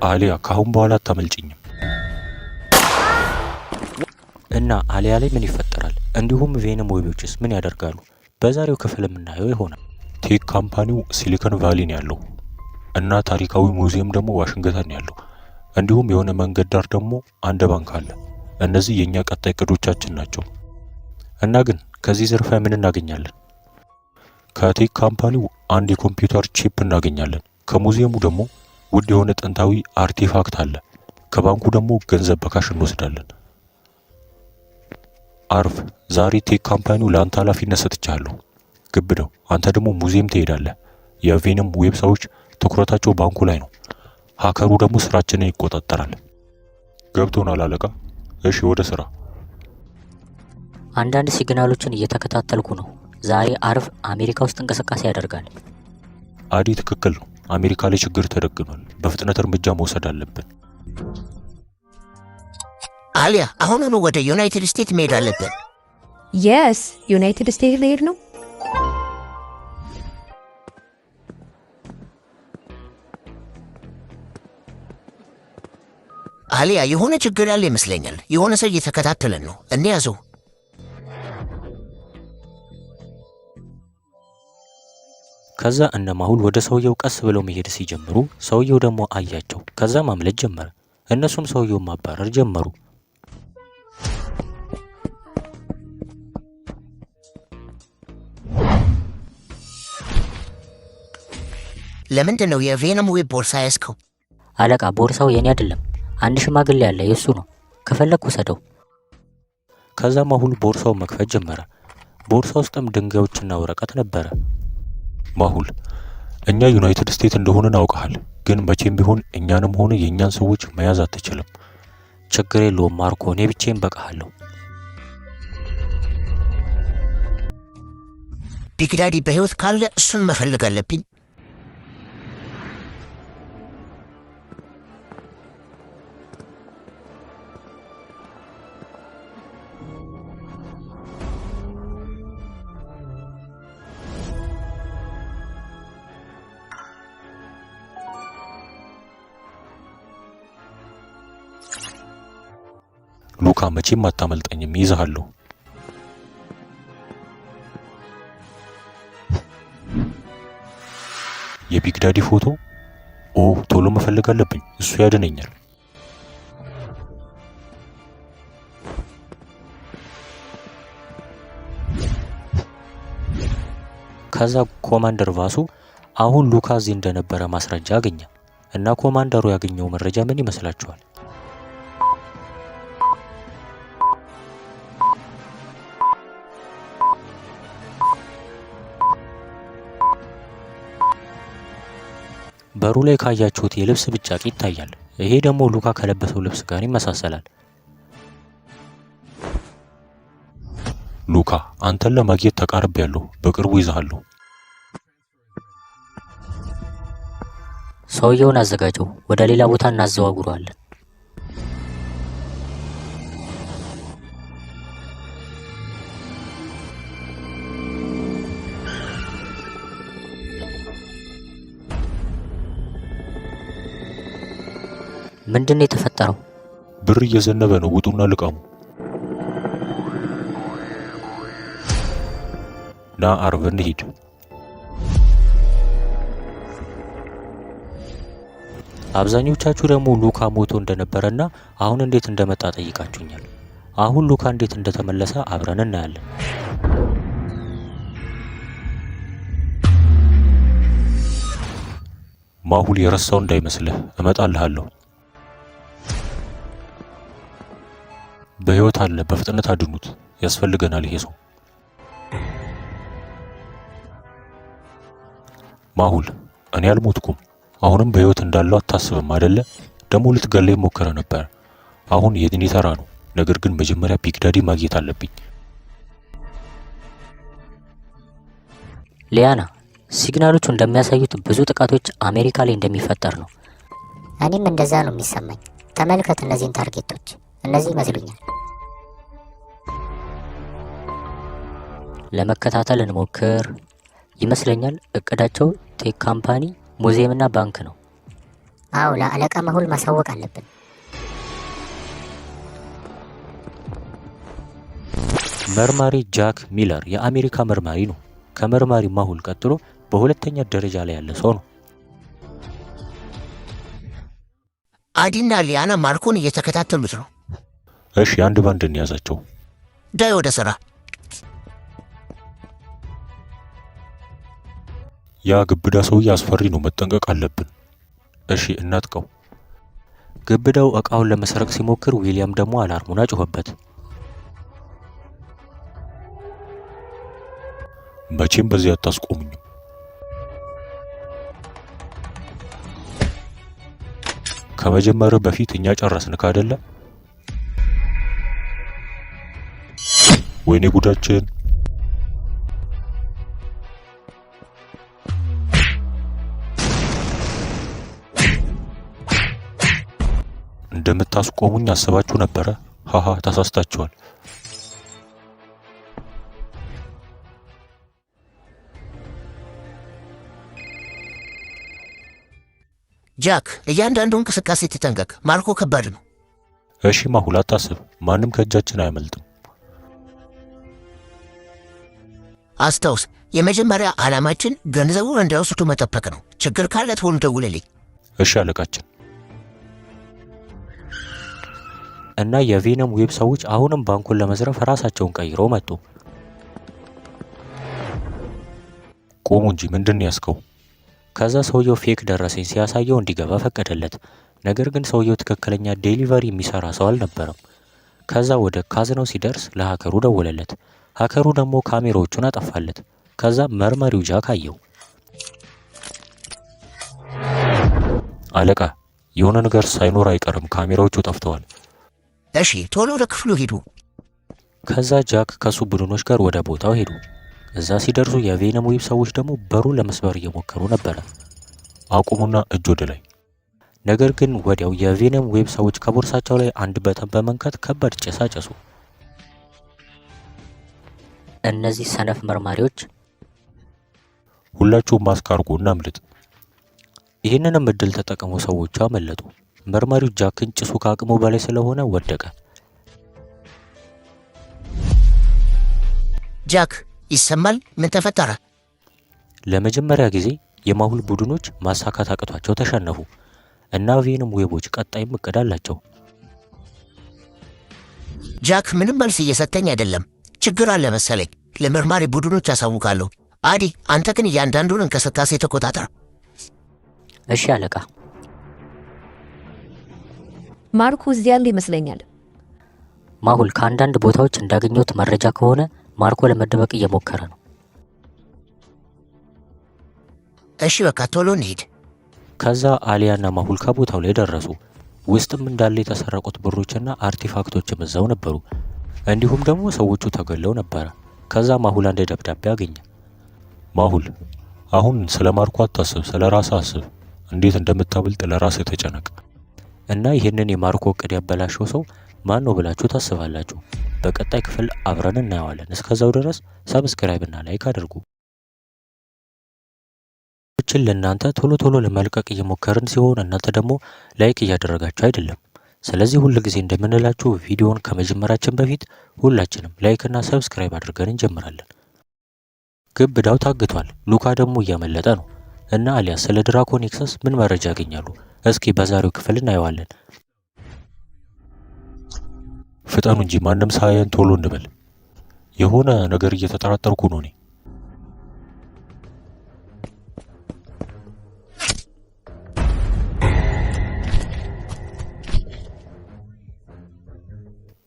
አሊያ ካሁን በኋላ አታመልጭኝም። እና አሊያ ላይ ምን ይፈጠራል? እንዲሁም ቬነም ዌቦችስ ምን ያደርጋሉ? በዛሬው ክፍል የምናየው ይሆናል። ቴክ ካምፓኒው ሲሊኮን ቫሊ ነው ያለው እና ታሪካዊ ሙዚየም ደግሞ ዋሽንግተን ነው ያለው። እንዲሁም የሆነ መንገድ ዳር ደግሞ አንድ ባንክ አለ። እነዚህ የኛ ቀጣይ እቅዶቻችን ናቸው። እና ግን ከዚህ ዝርፊያ ምን እናገኛለን? ከቴክ ካምፓኒው አንድ የኮምፒውተር ቺፕ እናገኛለን። ከሙዚየሙ ደግሞ ውድ የሆነ ጥንታዊ አርቲፋክት አለ። ከባንኩ ደግሞ ገንዘብ በካሽ እንወስዳለን። አርፍ ዛሬ ቴክ ካምፓኒው ለአንተ ኃላፊነት ሰጥቻለሁ። ግብደው አንተ ደግሞ ሙዚየም ትሄዳለህ። የቬነም ዌብ ሰዎች ትኩረታቸው ባንኩ ላይ ነው። ሀከሩ ደግሞ ስራችንን ይቆጣጠራል። ገብቶናል አለቃ። እሺ ወደ ስራ። አንዳንድ ሲግናሎችን እየተከታተልኩ ነው። ዛሬ አርብ አሜሪካ ውስጥ እንቅስቃሴ ያደርጋል። አዲ ትክክል ነው። አሜሪካ ላይ ችግር ተደቅኗል። በፍጥነት እርምጃ መውሰድ አለብን። አሊያ አሁኑኑ ወደ ዩናይትድ ስቴትስ መሄድ አለብን። የስ ዩናይትድ ስቴትስ ልሄድ ነው። አሊያ የሆነ ችግር ያለ ይመስለኛል። የሆነ ሰው እየተከታተለን ነው። እንያዘው። ከዛ እነ ማሁል ወደ ሰውየው ቀስ ብለው መሄድ ሲጀምሩ ሰውየው ደግሞ አያቸው። ከዛ ማምለጥ ጀመረ። እነሱም ሰውየውን ማባረር ጀመሩ። ለምንድን ነው የቬነም ዌብ ቦርሳ ያዝከው? አለቃ ቦርሳው የኔ አይደለም። አንድ ሽማግሌ ያለ የሱ ነው። ከፈለክ ውሰደው። ከዛ ማሁል ቦርሳው መክፈት ጀመረ። ቦርሳ ውስጥም ድንጋዮችና ወረቀት ነበረ። ማሁል እኛ ዩናይትድ ስቴትስ እንደሆነን አውቀሃል፣ ግን መቼም ቢሆን እኛንም ሆነ የእኛን ሰዎች መያዝ አትችልም። ችግር የለውም ማርኮ፣ እኔ ብቻዬን በቃሃለሁ። ቢግ ዳዲ በህይወት ካለ እሱን መፈለግ አለብኝ። ሉካ መቼም አታመልጠኝም፣ ይዘሃለሁ። የቢግ ዳዲ ፎቶ። ኦ ቶሎ መፈለግ አለብኝ፣ እሱ ያድነኛል። ከዛ ኮማንደር ቫሱ አሁን ሉካ እዚህ እንደነበረ ማስረጃ አገኘ እና ኮማንደሩ ያገኘው መረጃ ምን ይመስላችኋል? በሩ ላይ ካያችሁት የልብስ ብጫቂ ይታያል። ይሄ ደግሞ ሉካ ከለበሰው ልብስ ጋር ይመሳሰላል። ሉካ አንተን ለማግኘት ተቃርቤያለሁ። በቅርቡ ይዘሃለሁ። ሰውየውን አዘጋጀው። ወደ ሌላ ቦታ እናዘዋውረዋለን። ምንድነው የተፈጠረው? ብር እየዘነበ ነው። ውጡና ልቃሙ። ና አርብ እንሂድ። አብዛኞቻችሁ ደግሞ ሉካ ሞቶ እንደነበረና አሁን እንዴት እንደመጣ ጠይቃችሁኛል። አሁን ሉካ እንዴት እንደተመለሰ አብረን እናያለን። ማሁል የረሳው እንዳይመስልህ፣ እመጣልሃለሁ። በህይወት አለ። በፍጥነት አድኑት። ያስፈልገናል ይሄ ሰው። ማሁል እኔ አልሞትኩም። አሁንም በህይወት እንዳለው አታስብም አይደለ? ደግሞ ልትገለኝ ሞከረ ነበር። አሁን የኔ ተራ ነው። ነገር ግን መጀመሪያ ቢግ ዳዲ ማግኘት አለብኝ። ሊያና ሲግናሎቹ እንደሚያሳዩት ብዙ ጥቃቶች አሜሪካ ላይ እንደሚፈጠር ነው። እኔም እንደዛ ነው የሚሰማኝ። ተመልከት እነዚህን ታርጌቶች፣ እነዚህ ይመስሉኛል። ለመከታተል እንሞክር። ይመስለኛል እቅዳቸው ቴክ ካምፓኒ፣ ሙዚየምና ባንክ ነው። አዎ፣ ለአለቃ ማሁል ማሳወቅ አለብን። መርማሪ ጃክ ሚለር የአሜሪካ መርማሪ ነው። ከመርማሪ ማሁል ቀጥሎ በሁለተኛ ደረጃ ላይ ያለ ሰው ነው። አዲና ሊያና ማርኮን እየተከታተሉት ነው። እሺ አንድ ባንድ እንያዛቸው። ዳይ ወደ ስራ። ያ ግብዳ ሰውዬ አስፈሪ ነው፣ መጠንቀቅ አለብን። እሺ እናጥቀው። ግብዳው እቃውን ለመስረቅ ሲሞክር ዊሊያም ደግሞ አላርሙን አጮኸበት። መቼም በዚህ አታስቆሙኝም። ከመጀመሩ በፊት እኛ ጨረስን ካደለ? ወይኔ ጉዳችን! እንደምታስቆሙኝ አስባችሁ ነበረ? ሃሃ ተሳስታችኋል። ጃክ እያንዳንዱ እንቅስቃሴ ተጠንቀቅ። ማርኮ ከባድ ነው። እሺ ማሁል አታስብ፣ ማንም ከእጃችን አያመልጥም። አስታውስ፣ የመጀመሪያ ዓላማችን ገንዘቡን እንዳይወስዱ መጠበቅ ነው። ችግር ካለ ቶሎ ደውልልኝ። እሺ አለቃችን። እና የቬነም ዌብ ሰዎች አሁንም ባንኩን ለመዝረፍ ራሳቸውን ቀይረው መጡ። ቆሙ እንጂ ምንድን ያስከው? ከዛ ሰውየው ፌክ ደረሰኝ ሲያሳየው እንዲገባ ፈቀደለት። ነገር ግን ሰውየው ትክክለኛ ዴሊቨሪ የሚሰራ ሰው አልነበረም። ከዛ ወደ ካዝናው ሲደርስ ለሀከሩ ደወለለት። ሀከሩ ደግሞ ካሜራዎቹን አጠፋለት። ከዛ መርማሪው ጃክ አየው። አለቃ የሆነ ነገር ሳይኖር አይቀርም፣ ካሜራዎቹ ጠፍተዋል። እሺ ቶሎ ወደ ክፍሉ ሂዱ። ከዛ ጃክ ከሱ ቡድኖች ጋር ወደ ቦታው ሄዱ። እዛ ሲደርሱ የቬነም ዌብ ሰዎች ደግሞ በሩን ለመስበር እየሞከሩ ነበረ። አቁሙና እጅ ወደ ላይ። ነገር ግን ወዲያው የቬነም ዌብ ሰዎች ከቦርሳቸው ላይ አንድ በተን በመንካት ከባድ ጭስ አጨሱ። እነዚህ ሰነፍ መርማሪዎች! ሁላችሁም ማስክ አድርጉ እና አምልጥ። ይህንንም እድል ተጠቅሞ ሰዎቹ አመለጡ። መርማሪው ጃክን ጭሱ ከአቅሙ በላይ ስለሆነ ወደቀ። ጃክ ይሰማል? ምን ተፈጠረ? ለመጀመሪያ ጊዜ የማሁል ቡድኖች ማሳካት አቅቷቸው ተሸነፉ እና ቬነም ዌቦች ቀጣይም እቅድ አላቸው። ጃክ ምንም መልስ እየሰጠኝ አይደለም። ችግር አለ መሰለኝ። ለመርማሪ ቡድኖች አሳውቃለሁ። አዲ አንተ ግን እያንዳንዱን እንቅስቃሴ ተቆጣጠር። እሺ አለቃ። ማርኮ እዚያ ያለ ይመስለኛል። ማሁል ከአንዳንድ ቦታዎች እንዳገኘሁት መረጃ ከሆነ ማርኮ ለመደበቅ እየሞከረ ነው። እሺ በቃ ቶሎ እንሂድ። ከዛ አሊያና ማሁል ከቦታው ላይ ደረሱ። ውስጥም እንዳለ የተሰረቁት ብሮችና አርቲፋክቶችም እዛው ነበሩ። እንዲሁም ደግሞ ሰዎቹ ተገለው ነበረ። ከዛ ማሁል አንድ ደብዳቤ አገኘ። ማሁል አሁን ስለ ማርኮ አታስብ፣ ስለ ራስህ አስብ። እንዴት እንደምታብልጥ ለራስህ ተጨነቅ። እና ይህንን የማርኮ እቅድ ያበላሸው ሰው ማን ነው ብላችሁ ታስባላችሁ? በቀጣይ ክፍል አብረን እናየዋለን። እስከዛው ድረስ ሰብስክራይብ እና ላይክ አድርጉ። ለእናንተ ቶሎ ቶሎ ለመልቀቅ እየሞከርን ሲሆን እናንተ ደግሞ ላይክ እያደረጋችሁ አይደለም። ስለዚህ ሁል ጊዜ እንደምንላችሁ ቪዲዮውን ከመጀመራችን በፊት ሁላችንም ላይክ እና ሰብስክራይብ አድርገን እንጀምራለን። ግብዳው ታግቷል። ሉካ ደግሞ እያመለጠ ነው እና አሊያስ ስለ ድራኮኒክሰስ ምን መረጃ ያገኛሉ? እስኪ በዛሬው ክፍል እናየዋለን። ፍጠኑ እንጂ ማንም ሳያየን ቶሎ እንበል። የሆነ ነገር እየተጠራጠርኩ ነው እኔ።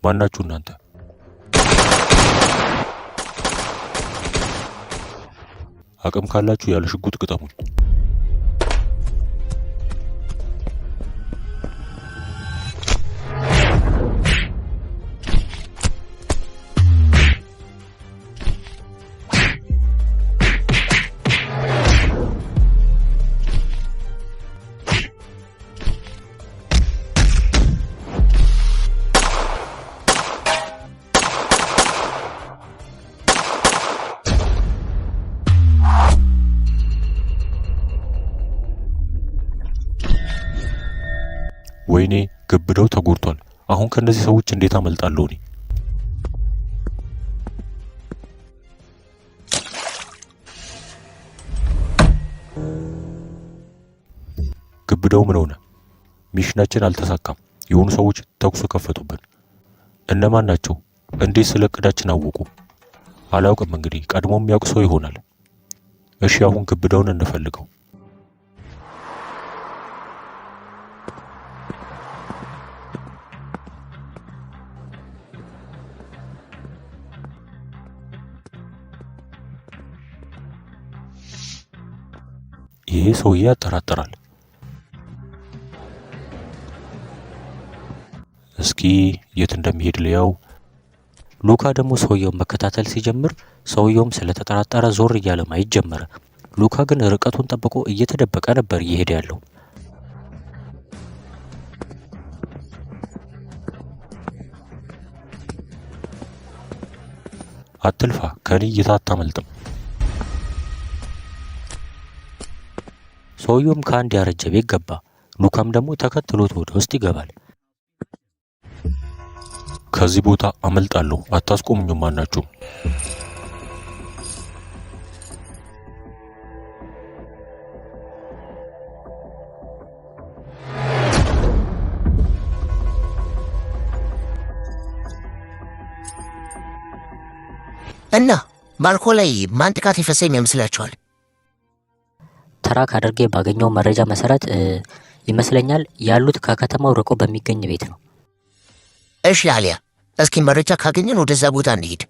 ማናችሁ እናንተ? አቅም ካላችሁ ያለ ሽጉጥ ግጠሙኝ። ወይኔ ግብደው ተጎድቷል። አሁን ከነዚህ ሰዎች እንዴት አመልጣለሁ እኔ? ግብደው ምን ሆነ? ሚሽናችን አልተሳካም። የሆኑ ሰዎች ተኩስ ከፈቱብን። እነማን ናቸው? እንዴት ስለ እቅዳችን አወቁ? አላውቅም። እንግዲህ ቀድሞም ያውቅ ሰው ይሆናል። እሺ አሁን ግብደውን እንፈልገው። ይሄ ሰውዬ ያጠራጥራል። እስኪ የት እንደሚሄድ ልያው። ሉካ ደግሞ ሰውየውን መከታተል ሲጀምር ሰውየውም ስለተጠራጠረ ዞር እያለ ማየት ጀመረ። ሉካ ግን ርቀቱን ጠብቆ እየተደበቀ ነበር እየሄደ ያለው። አትልፋ፣ ከኔ እይታ አታመልጥም። ሰውየውም ከአንድ ያረጀ ቤት ገባ። ሉካም ደግሞ ተከትሎት ወደ ውስጥ ይገባል። ከዚህ ቦታ አመልጣለሁ፣ አታስቆሙኝም ማናችሁም። እና ማርኮ ላይ ማን ጥቃት የፈጸመ ይመስላችኋል? ትራክ አድርጌ ባገኘው መረጃ መሰረት ይመስለኛል ያሉት ከከተማው ርቆ በሚገኝ ቤት ነው። እሺ አሊያ፣ እስኪ መረጃ ካገኘን ወደዛ ቦታ እንሂድ።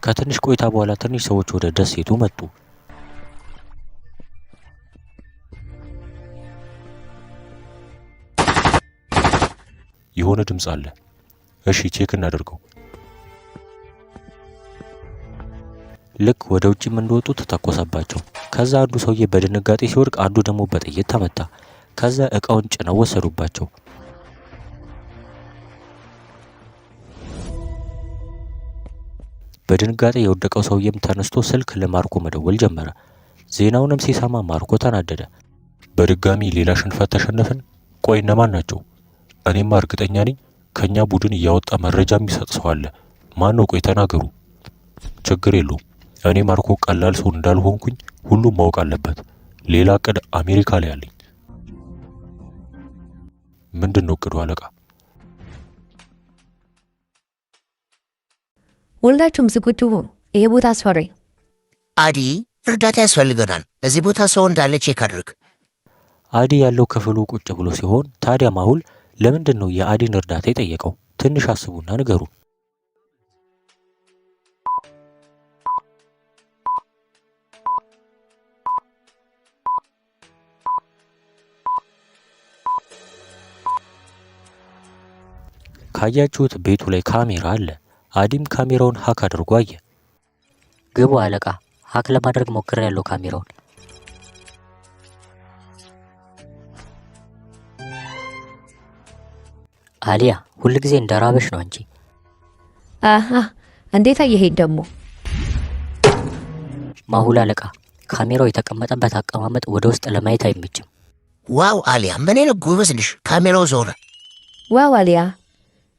ከትንሽ ቆይታ በኋላ ትንሽ ሰዎች ወደ ደሴቱ መጡ። የሆነ ድምፅ አለ። እሺ ቼክ እናደርገው። ልክ ወደ ውጭም እንደወጡ ተተኮሰባቸው። ከዛ አንዱ ሰውዬ በድንጋጤ ሲወድቅ፣ አንዱ ደግሞ በጥይት ተመታ። ከዛ እቃውን ጭነው ወሰዱባቸው። በድንጋጤ የወደቀው ሰውዬም ተነስቶ ስልክ ለማርኮ መደወል ጀመረ። ዜናውንም ሲሰማ ማርኮ ተናደደ። በድጋሚ ሌላ ሽንፈት ተሸነፍን። ቆይ እነማን ናቸው? እኔማ እርግጠኛ ነኝ ከኛ ቡድን እያወጣ መረጃ የሚሰጥ ሰው አለ። ማን ነው? ቆይ ተናገሩ። ችግር የለውም። እኔ ማርኮ ቀላል ሰው እንዳልሆንኩኝ ሁሉም ማወቅ አለበት። ሌላ እቅድ አሜሪካ ላይ አለኝ። ምንድን ነው እቅዱ አለቃ? ሁላችሁም ዝግጁ ሁኑ። ይሄ ቦታ አስፈሪ። አዲ፣ እርዳታ ያስፈልገናል። እዚህ ቦታ ሰው እንዳለ ቼክ አድርግ። አዲ ያለው ክፍሉ ቁጭ ብሎ ሲሆን፣ ታዲያ ማሁል ለምንድን ነው የአዲን እርዳታ የጠየቀው? ትንሽ አስቡና ንገሩ። ካያችሁት ቤቱ ላይ ካሜራ አለ። አዲም ካሜራውን ሀክ አድርጎ አየ። ግቡ አለቃ፣ ሀክ ለማድረግ ሞክሬያለሁ ካሜራውን። አሊያ፣ ሁልጊዜ እንደራበሽ ነው እንጂ። አሃ፣ እንዴት አየሄድ ደግሞ? ማሁል አለቃ፣ ካሜራው የተቀመጠበት አቀማመጥ ወደ ውስጥ ለማየት አይመችም። ዋው አሊያ፣ ምን አይነት ጎበዝ ነሽ! ካሜራው ዞረ። ዋው አሊያ።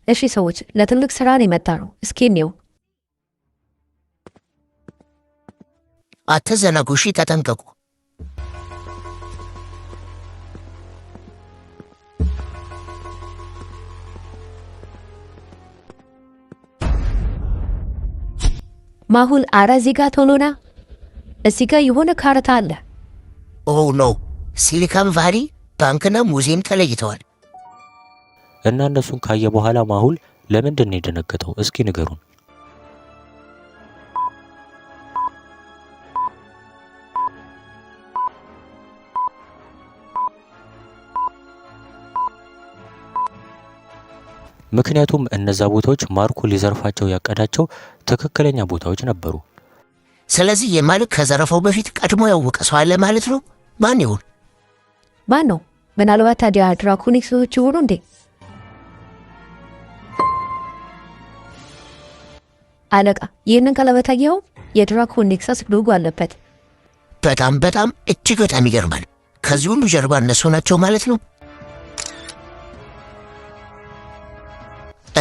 እሺ ሰዎች፣ ለትልቅ ስራ ነው የመጣ ነው። እስኪ እንየው። አትዘናጉ፣ እሺ ተጠንቀቁ። ማሁል፣ አረ እዚህ ጋ ቶሎና። እዚህ ጋ የሆነ ካርታ አለ። ኦ ኖ! ሲሊካን ቫሊ ባንክና ሙዚየም ተለይተዋል። እና እነሱን ካየ በኋላ ማሁል ለምንድን ነው የደነገጠው? እስኪ ንገሩን። ምክንያቱም እነዛ ቦታዎች ማርኮ ሊዘርፋቸው ያቀዳቸው ትክክለኛ ቦታዎች ነበሩ። ስለዚህ የማልክ ከዘረፈው በፊት ቀድሞ ያወቀ ሰው አለ ማለት ነው። ማን ይሁን? ማን ነው? ምናልባት ታዲያ ድራኮኒክ ሰዎች ይሆኑ እንዴ? አለቃ፣ ይህንን ቀለበት አየኸው? የድራኮን ኔክሰስ ሎጎ አለበት። በጣም እጅግ በጣም ይገርማል። ከዚህ ሁሉ ጀርባ እነሱ ናቸው ማለት ነው?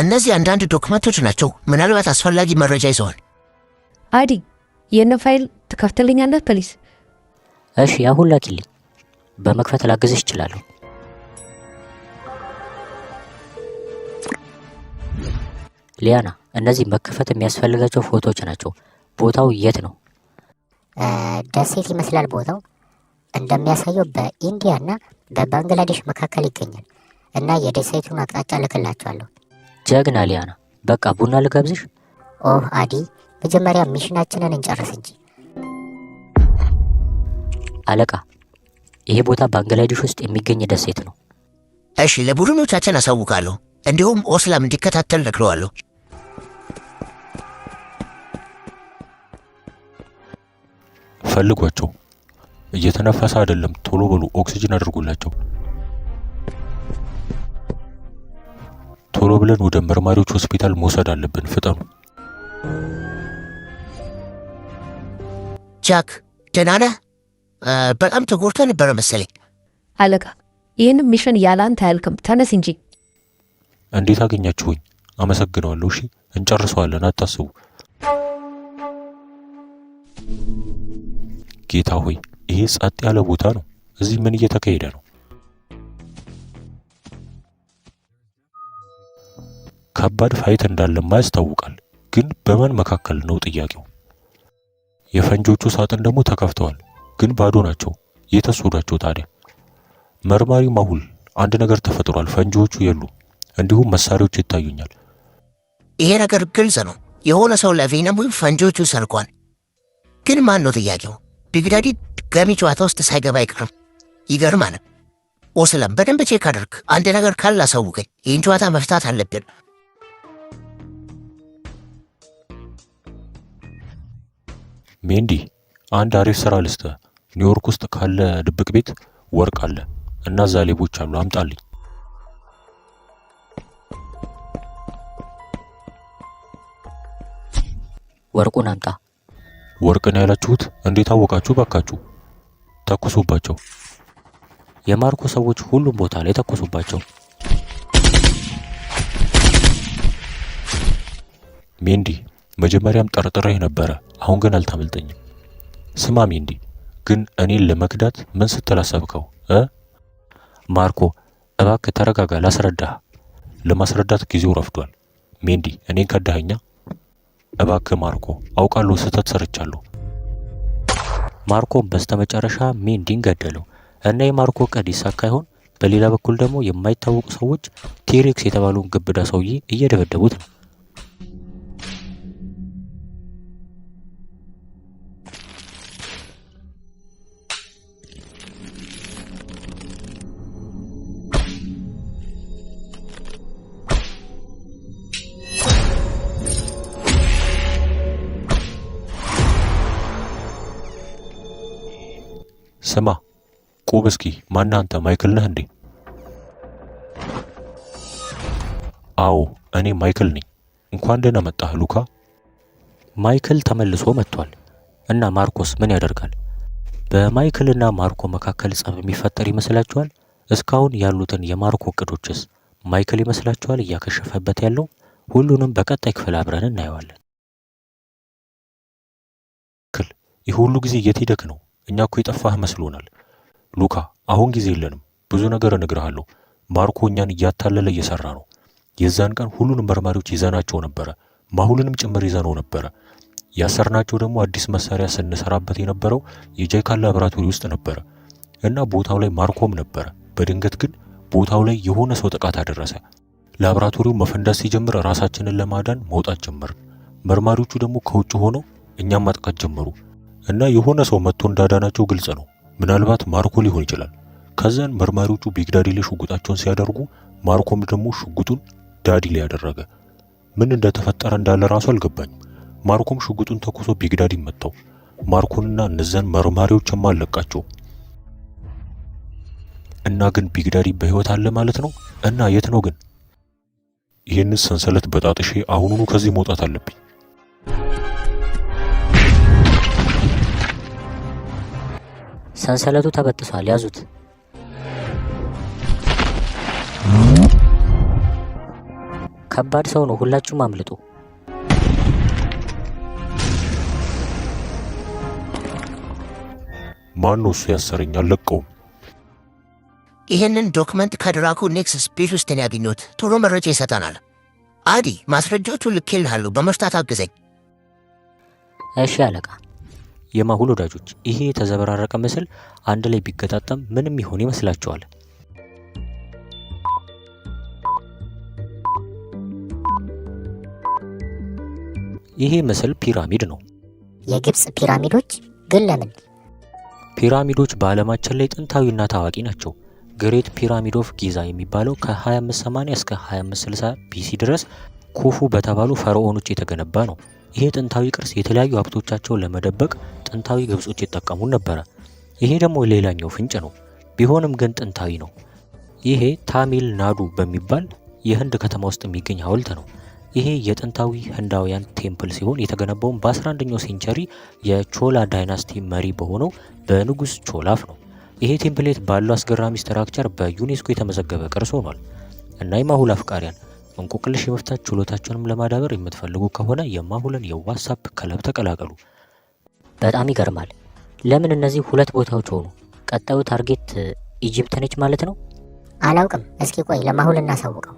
እነዚህ አንዳንድ ዶክመንቶች ናቸው። ምናልባት አስፈላጊ መረጃ ይዘዋል። አዲ የነ ፋይል ትከፍትልኛለህ ፕሊስ? እሺ አሁን ላኪልኝ። በመክፈት ላግዝሽ እችላለሁ። ሊያና እነዚህ መከፈት የሚያስፈልጋቸው ፎቶዎች ናቸው። ቦታው የት ነው? ደሴት ይመስላል ቦታው። እንደሚያሳየው በኢንዲያ እና በባንግላዴሽ መካከል ይገኛል እና የደሴቱን አቅጣጫ ልክላቸዋለሁ። ጀግና ሊያና። በቃ ቡና ልጋብዝሽ? ኦህ አዲ መጀመሪያ ሚሽናችንን እንጨርስ እንጂ። አለቃ ይሄ ቦታ ባንግላዴሽ ውስጥ የሚገኝ ደሴት ነው። እሺ ለቡድኖቻችን አሳውቃለሁ። እንዲሁም ኦስላም እንዲከታተል ነግረዋለሁ። ፈልጓቸው። እየተነፈሰ አይደለም። ቶሎ በሉ ኦክሲጅን አድርጉላቸው። ቶሎ ብለን ወደ መርማሪዎች ሆስፒታል መውሰድ አለብን። ፍጠኑ። ጃክ ደህና ነህ? በጣም ተጎድቶ ነበረ መሰለኝ። አለቃ ይህንም ሚሽን ያላንተ አያልቅም። ተነስ እንጂ። እንዴት አገኛችሁኝ? አመሰግናለሁ። እሺ እንጨርሰዋለን፣ አታስቡ። ጌታ ሆይ ይሄ ጸጥ ያለ ቦታ ነው። እዚህ ምን እየተካሄደ ነው? ከባድ ፋይት እንዳለማ ያስታውቃል። ግን በማን መካከል ነው ጥያቄው? የፈንጆቹ ሳጥን ደግሞ ተከፍተዋል፣ ግን ባዶ ናቸው። የተወሰዷቸው ታዲያ? መርማሪ ማሁል፣ አንድ ነገር ተፈጥሯል። ፈንጆቹ የሉም፣ እንዲሁም መሳሪያዎች ይታዩኛል። ይሄ ነገር ግልጽ ነው። የሆነ ሰው ለቬነሙ ፈንጆቹ ሰርቋል። ግን ማን ነው ጥያቄው? ቢግዳዲ ድጋሚ ጨዋታ ውስጥ ሳይገባ አይቀርም። ይገርማል። ኦስላም በደንብ ቼክ አድርግ። አንድ ነገር ካለ አሳውቀኝ። ይህን ጨዋታ መፍታት አለብን። ሜንዲ፣ አንድ አሪፍ ስራ ልስጥህ። ኒውዮርክ ውስጥ ካለ ድብቅ ቤት ወርቅ አለ እና እዛ ሌቦች አሉ። አምጣልኝ። ወርቁን አምጣ። ወርቅን ያላችሁት እንዴት አወቃችሁ? ባካችሁ ተኩሱባቸው። የማርኮ ሰዎች ሁሉም ቦታ ላይ ተኩሱባቸው። ሜንዲ፣ መጀመሪያም ጠርጥሬህ ነበረ፣ አሁን ግን አልታመልጠኝም። ስማ ሜንዲ፣ ግን እኔን ለመክዳት ምን ስትል አሰብከው? ማርኮ እባክህ ተረጋጋ፣ ላስረዳህ። ለማስረዳት ጊዜው ረፍዷል። ሜንዲ፣ እኔን ከዳኸኛ? እባክህ ማርኮ፣ አውቃለሁ ስህተት ሰርቻለሁ። ማርኮም በስተመጨረሻ ሜንዲን ገደለው እና የማርኮ ቀድ ይሳካ ይሆን? በሌላ በኩል ደግሞ የማይታወቁ ሰዎች ቴሬክስ የተባለውን ግብዳ ሰውዬ እየደበደቡት ነው። ስማ ቁብ እስኪ፣ ማን አንተ? ማይክል ነህ እንዴ? አዎ እኔ ማይክል ነኝ። እንኳን ደህና መጣህ ሉካ። ማይክል ተመልሶ መጥቷል እና ማርኮስ ምን ያደርጋል? በማይክልና ማርኮ መካከል ጸብ የሚፈጠር ይመስላችኋል? እስካሁን ያሉትን የማርኮ እቅዶችስ ማይክል ይመስላችኋል እያከሸፈበት ያለው? ሁሉንም በቀጣይ ክፍል አብረን እናየዋለን። ይህ ሁሉ ጊዜ የት ሄደክ ነው? እኛ እኮ የጠፋህ መስሎናል። ሉካ አሁን ጊዜ የለንም። ብዙ ነገር እነግርሃለሁ። ማርኮ እኛን እያታለለ እየሰራ ነው። የዛን ቀን ሁሉንም መርማሪዎች ይዘናቸው ነበረ፣ ማሁልንም ጭምር ይዘነው ነበረ። ያሰርናቸው ደግሞ አዲስ መሳሪያ ስንሰራበት የነበረው የጃይካል ላብራቶሪ ውስጥ ነበረ እና ቦታው ላይ ማርኮም ነበረ። በድንገት ግን ቦታው ላይ የሆነ ሰው ጥቃት አደረሰ። ላብራቶሪው መፈንዳት ሲጀምር ራሳችንን ለማዳን መውጣት ጀመርን። መርማሪዎቹ ደግሞ ከውጭ ሆነው እኛም ማጥቃት ጀመሩ እና የሆነ ሰው መጥቶ እንዳዳናቸው ግልጽ ነው። ምናልባት ማርኮ ሊሆን ይችላል። ከዛን መርማሪዎቹ ቢግዳዲ ላይ ሽጉጣቸውን ሲያደርጉ ማርኮም ደግሞ ሽጉጡን ዳዲ ላይ ያደረገ። ምን እንደተፈጠረ እንዳለ ራሱ አልገባኝም። ማርኮም ሽጉጡን ተኩሶ ቢግዳዲ መታው። ማርኮንና እነዛን መርማሪዎችም አለቃቸው እና ግን ቢግዳዲ በህይወት አለ ማለት ነው። እና የት ነው ግን? ይህን ሰንሰለት በጣጥሼ አሁኑኑ ከዚህ መውጣት አለብኝ። ሰንሰለቱ ተበጥሷል፣ ያዙት። ከባድ ሰው ነው፣ ሁላችሁም አምልጡ። ማን ነው እሱ ያሰረኝ? አልለቀውም። ይህንን ዶክመንት ከድራኩ ኔክሰስ ቤት ውስጥ ነው ያገኘሁት። ቶሎ መረጃ ይሰጠናል። አዲ ማስረጃዎቹ ልኬልሃለሁ፣ በመፍታት አግዘኝ። እሺ አለቃ። የማሁል ወዳጆች ይሄ የተዘበራረቀ ምስል አንድ ላይ ቢገጣጠም ምንም ይሆን ይመስላችኋል? ይሄ ምስል ፒራሚድ ነው። የግብፅ ፒራሚዶች ግን ለምን? ፒራሚዶች በዓለማችን ላይ ጥንታዊና ታዋቂ ናቸው። ግሬት ፒራሚድ ኦፍ ጊዛ የሚባለው ከ2580 እስከ 2560 ቢሲ ድረስ ኩፉ በተባሉ ፈርዖኖች የተገነባ ነው። ይሄ ጥንታዊ ቅርስ የተለያዩ ሀብቶቻቸውን ለመደበቅ ጥንታዊ ግብጾች ይጠቀሙ ነበረ። ይሄ ደግሞ ሌላኛው ፍንጭ ነው። ቢሆንም ግን ጥንታዊ ነው። ይሄ ታሚል ናዱ በሚባል የህንድ ከተማ ውስጥ የሚገኝ ሐውልት ነው። ይሄ የጥንታዊ ህንዳውያን ቴምፕል ሲሆን የተገነባውን በ11ኛው ሴንቸሪ የቾላ ዳይናስቲ መሪ በሆነው በንጉስ ቾላፍ ነው። ይሄ ቴምፕሌት ባለው አስገራሚ ስትራክቸር በዩኔስኮ የተመዘገበ ቅርስ ሆኗል። እና የማሁል አፍቃሪያን እንቆቅልሽ የመፍታት ችሎታቸውንም ለማዳበር የምትፈልጉ ከሆነ የማሁልን የዋትስአፕ ክለብ ተቀላቀሉ። በጣም ይገርማል። ለምን እነዚህ ሁለት ቦታዎች ሆኑ? ቀጣዩ ታርጌት ኢጂፕት ነች ማለት ነው? አላውቅም። እስኪ ቆይ ለማሁል እናሳውቀው።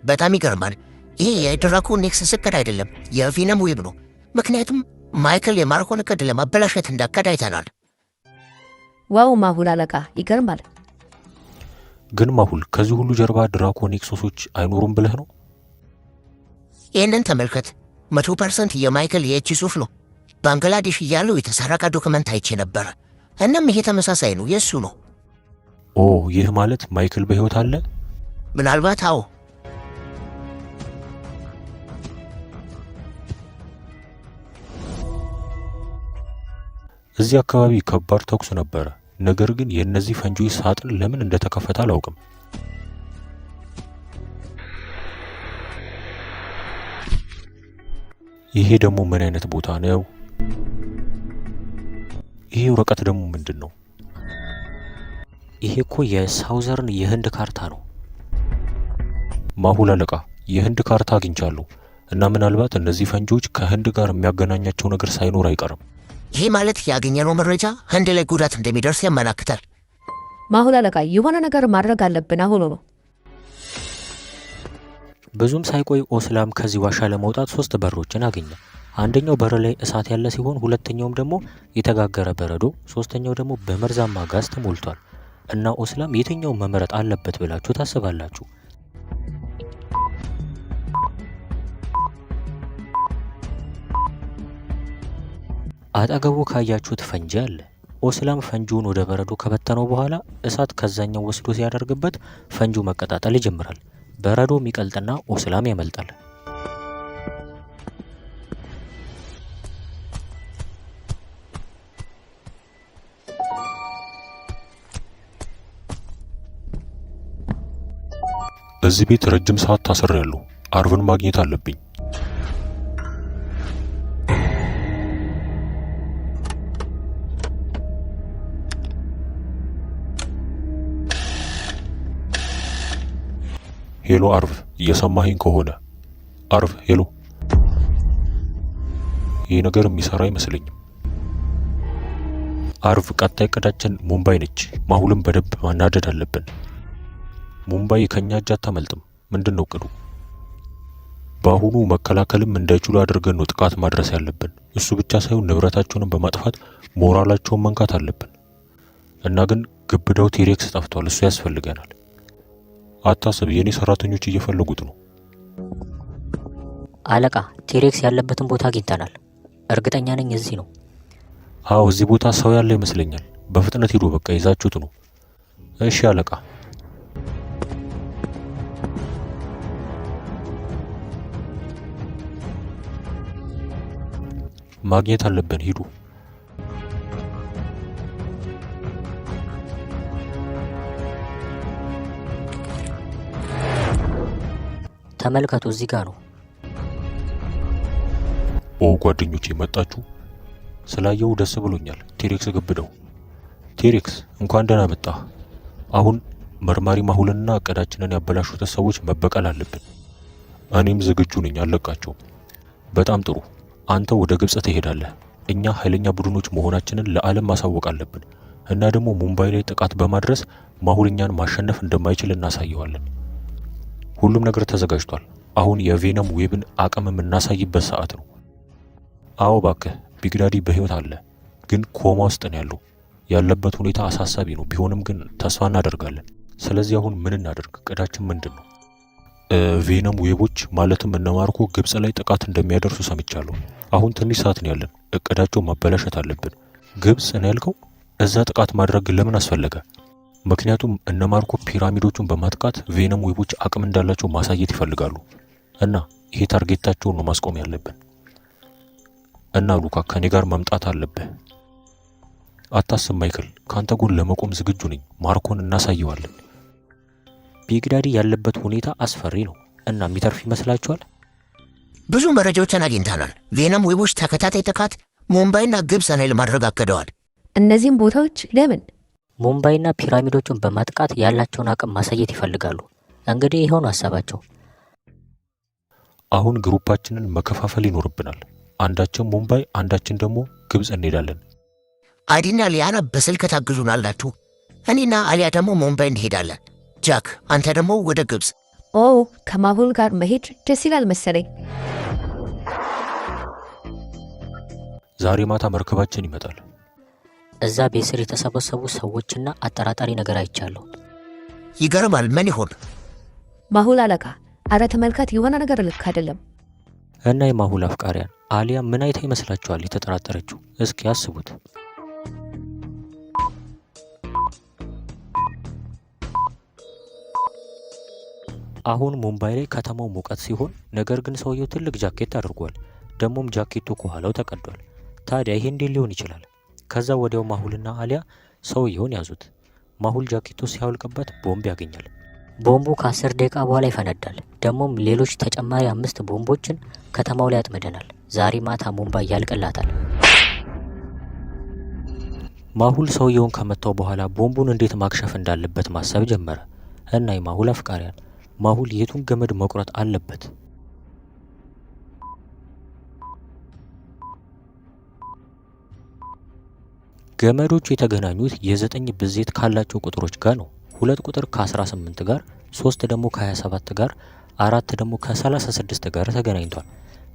በጣም ይገርማል። ይሄ የድራኩ ኔክሰስ እቅድ አይደለም፣ የቬነም ዌብ ነው። ምክንያቱም ማይክል የማርኮን እቅድ ለማበላሸት እንዳቀድ አይተናል። ዋው ማሁል አለቃ ይገርማል። ግን ማሁል ከዚህ ሁሉ ጀርባ ድራኮ ኔክሰሶች አይኖሩም ብለህ ነው? ይህንን ተመልከት። 100% የማይክል የእጅ ጽሑፍ ነው። ባንግላዴሽ እያለው የተሰረቀ ዶክመንት አይቼ ነበር። እናም ይሄ ተመሳሳይ ነው፣ የእሱ ነው። ኦ ይህ ማለት ማይክል በሕይወት አለ? ምናልባት አዎ። እዚህ አካባቢ ከባድ ተኩስ ነበረ። ነገር ግን የእነዚህ ፈንጂዎች ሳጥን ለምን እንደተከፈተ አላውቅም። ይሄ ደግሞ ምን አይነት ቦታ ነው? ይሄ ወረቀት ደግሞ ምንድን ነው? ይሄ እኮ የሳውዘርን የህንድ ካርታ ነው። ማሁል አለቃ፣ የህንድ ካርታ አግኝቻለሁ እና ምናልባት እነዚህ ፈንጂዎች ከህንድ ጋር የሚያገናኛቸው ነገር ሳይኖር አይቀርም። ይሄ ማለት ያገኘነው መረጃ ህንድ ላይ ጉዳት እንደሚደርስ ያመላክታል። ማሁል አለቃ የሆነ ነገር ማድረግ አለብን አሁኑ ነው። ብዙም ሳይቆይ ኦስላም ከዚህ ዋሻ ለመውጣት 3 በሮችን አገኘ። አንደኛው በር ላይ እሳት ያለ ሲሆን ሁለተኛውም ደግሞ የተጋገረ በረዶ፣ ሶስተኛው ደግሞ በመርዛማ ጋዝ ተሞልቷል። እና ኦስላም የትኛው መመረጥ አለበት ብላችሁ ታስባላችሁ? አጠገቡ ካያችሁት ፈንጂ አለ። ኦስላም ፈንጂውን ወደ በረዶ ከበተነው በኋላ እሳት ከዛኛው ወስዶ ሲያደርግበት ፈንጂው መቀጣጠል ይጀምራል። በረዶ የሚቀልጥና ኦስላም ያመልጣል። እዚህ ቤት ረጅም ሰዓት ታስሬያለሁ። አርቭን ማግኘት አለብኝ። ሄሎ አርቭ፣ እየሰማኸኝ ከሆነ አርቭ፣ ሄሎ። ይህ ነገር የሚሰራ አይመስለኝም። አርቭ፣ ቀጣይ እቅዳችን ሙምባይ ነች። ማሁልን በደንብ ማናደድ አለብን። ሙምባይ ከኛ እጅ አታመልጥም። ምንድን ነው እቅዱ? በአሁኑ መከላከልም እንዳይችሉ አድርገን ነው ጥቃት ማድረስ ያለብን። እሱ ብቻ ሳይሆን ንብረታቸውንም በማጥፋት ሞራላቸውን መንካት አለብን። እና ግን ግብዳው ቲሬክስ ጠፍቷል። እሱ ያስፈልገናል። አታስብ፣ የኔ ሰራተኞች እየፈለጉት ነው። አለቃ፣ ቲሬክስ ያለበትን ቦታ አግኝተናል። እርግጠኛ ነኝ እዚህ ነው። አዎ፣ እዚህ ቦታ ሰው ያለ ይመስለኛል። በፍጥነት ሂዱ፣ በቃ ይዛችሁት ነው። እሺ አለቃ። ማግኘት አለብን፣ ሂዱ። ተመልከቱ፣ እዚህ ጋር ነው። ኦ ጓደኞቼ መጣችሁ። ስላየው ደስ ብሎኛል። ቲሬክስ ግብደው ቴሬክስ እንኳን ደህና መጣህ። አሁን መርማሪ ማሁልንና እቅዳችንን ያበላሹት ሰዎች መበቀል አለብን። እኔም ዝግጁ ነኝ፣ አለቃቸው። በጣም ጥሩ። አንተ ወደ ግብጽ ትሄዳለህ። እኛ ኃይለኛ ቡድኖች መሆናችንን ለዓለም ማሳወቅ አለብን እና ደግሞ ሙምባይ ላይ ጥቃት በማድረስ ማሁል እኛን ማሸነፍ እንደማይችል እናሳየዋለን። ሁሉም ነገር ተዘጋጅቷል። አሁን የቬነም ዌብን አቅም የምናሳይበት ሰዓት ነው። አዎ ባክህ፣ ቢግዳዲ በህይወት አለ፣ ግን ኮማ ውስጥ ነው ያለው። ያለበት ሁኔታ አሳሳቢ ነው። ቢሆንም ግን ተስፋ እናደርጋለን። ስለዚህ አሁን ምን እናደርግ? እቅዳችን ምንድን ነው? ቬነም ዌቦች ማለትም እነ ማርኮ ግብጽ ላይ ጥቃት እንደሚያደርሱ ሰምቻለሁ። አሁን ትንሽ ሰዓት ነው ያለን። እቅዳቸው ማበላሸት አለብን። ግብጽ ነው ያልከው? እዛ ጥቃት ማድረግ ለምን አስፈለገ? ምክንያቱም እነ ማርኮ ፒራሚዶቹን በማጥቃት ቬነም ዌቦች አቅም እንዳላቸው ማሳየት ይፈልጋሉ እና ይሄ ታርጌታቸውን ነው ማስቆም ያለብን። እና ሉካ ከኔ ጋር መምጣት አለብህ። አታስብ ማይክል፣ ካንተ ጎን ለመቆም ዝግጁ ነኝ። ማርኮን እናሳየዋለን። ቢግዳዲ ያለበት ሁኔታ አስፈሪ ነው እና የሚተርፍ ይመስላችኋል? ብዙ መረጃዎችን አግኝተናል። ቬነም ዌቦች ተከታታይ ጥቃት ሙምባይና ግብጽ ላይ ለማድረግ አቅደዋል። እነዚህም ቦታዎች ለምን? ሙምባይና ፒራሚዶቹን በማጥቃት ያላቸውን አቅም ማሳየት ይፈልጋሉ። እንግዲህ ይሄው ሀሳባቸው። አሁን ግሩፓችንን መከፋፈል ይኖርብናል። አንዳችን ሙምባይ፣ አንዳችን ደግሞ ግብጽ እንሄዳለን። አዲና ሊያና በስልክ ታግዙናላችሁ። እኔና አሊያ ደግሞ ሙምባይ እንሄዳለን። ጃክ አንተ ደግሞ ወደ ግብጽ። ኦ ከማሁል ጋር መሄድ ደስ ይላል መሰለኝ። ዛሬ ማታ መርከባችን ይመጣል። እዛ ቤት ስር የተሰበሰቡ ሰዎችና አጠራጣሪ ነገር አይቻለሁ። ይገርማል። ምን ይሆን? ማሁል አለቃ፣ አረ ተመልከት፣ የሆነ ነገር ልክ አይደለም። እና የማሁል አፍቃሪያን አሊያ ምን አይታ ይመስላችኋል የተጠራጠረችው? እስኪ አስቡት። አሁን ሙምባይ ላይ ከተማው ሙቀት ሲሆን፣ ነገር ግን ሰውየው ትልቅ ጃኬት አድርጓል። ደግሞም ጃኬቱ ከኋላው ተቀዷል። ታዲያ ይሄ እንዴት ሊሆን ይችላል? ከዛ ወዲያው ማሁልና አሊያ ሰውየውን ያዙት። ማሁል ጃኬቱ ሲያወልቅበት ቦምብ ያገኛል። ቦምቡ ከ10 ደቂቃ በኋላ ይፈነዳል። ደግሞም ሌሎች ተጨማሪ 5 ቦምቦችን ከተማው ላይ አጥምደናል። ዛሬ ማታ ሙምባይ ያልቅላታል። ማሁል ሰውየውን ከመታው በኋላ ቦምቡን እንዴት ማክሸፍ እንዳለበት ማሰብ ጀመረ እና የማሁል አፍቃሪያን ማሁል የቱን ገመድ መቁረጥ አለበት? ገመዶቹ የተገናኙት የ9 ብዜት ካላቸው ቁጥሮች ጋር ነው። 2 ቁጥር ከ18 ጋር፣ 3 ደግሞ ከ27 ጋር፣ 4 ደግሞ ከ36 ጋር ተገናኝቷል።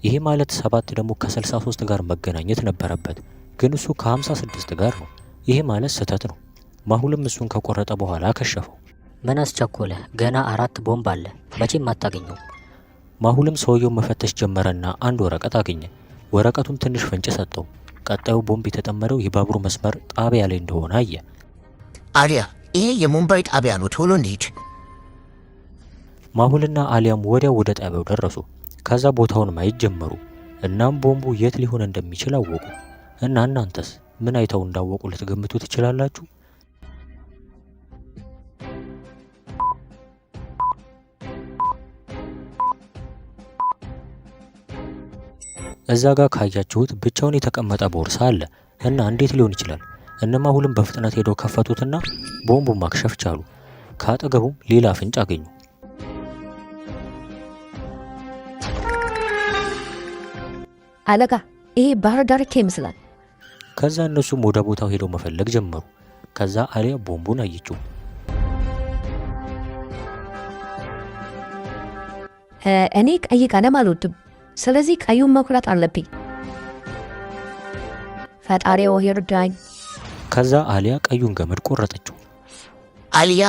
ይሄ ማለት 7 ደግሞ ከ63 ጋር መገናኘት ነበረበት፣ ግን እሱ ከ56 ጋር ነው። ይሄ ማለት ስህተት ነው። ማሁልም እሱን ከቆረጠ በኋላ ከሸፈው። ምን አስቸኮለ? ገና 4 ቦምብ አለ፣ መቼም አታገኘው። ማሁልም ሰውየው መፈተሽ ጀመረና አንድ ወረቀት አገኘ። ወረቀቱም ትንሽ ፍንጭ ሰጠው። ቀጣዩ ቦምብ የተጠመደው የባቡር መስመር ጣቢያ ላይ እንደሆነ አየ። አሊያ ይሄ የሙምባይ ጣቢያ ነው፣ ቶሎ እንሂድ። ማሁልና አሊያም ወዲያው ወደ ጣቢያው ደረሱ። ከዛ ቦታውን ማየት ጀመሩ። እናም ቦምቡ የት ሊሆን እንደሚችል አወቁ። እና እናንተስ ምን አይተው እንዳወቁ ልትገምቱ ትችላላችሁ? እዛ ጋር ካያችሁት ብቻውን የተቀመጠ ቦርሳ አለ እና እንዴት ሊሆን ይችላል? እነ ማሁልም በፍጥነት ሄደው ከፈቱትና ቦምቡን ማክሸፍ ቻሉ። ከአጠገቡም ሌላ ፍንጭ አገኙ። አለቃ ይሄ ባህር ዳርቻ ይመስላል። ከዛ እነሱም ወደ ቦታው ሄደው መፈለግ ጀመሩ። ከዛ አሊያ ቦምቡን አየችው። እኔ ቀይ ቀለም አልወድም፣ ስለዚህ ቀዩን መኩራት አለብኝ። ፈጣሪው ይርዳኝ። ከዛ አሊያ ቀዩን ገመድ ቆረጠችው። አሊያ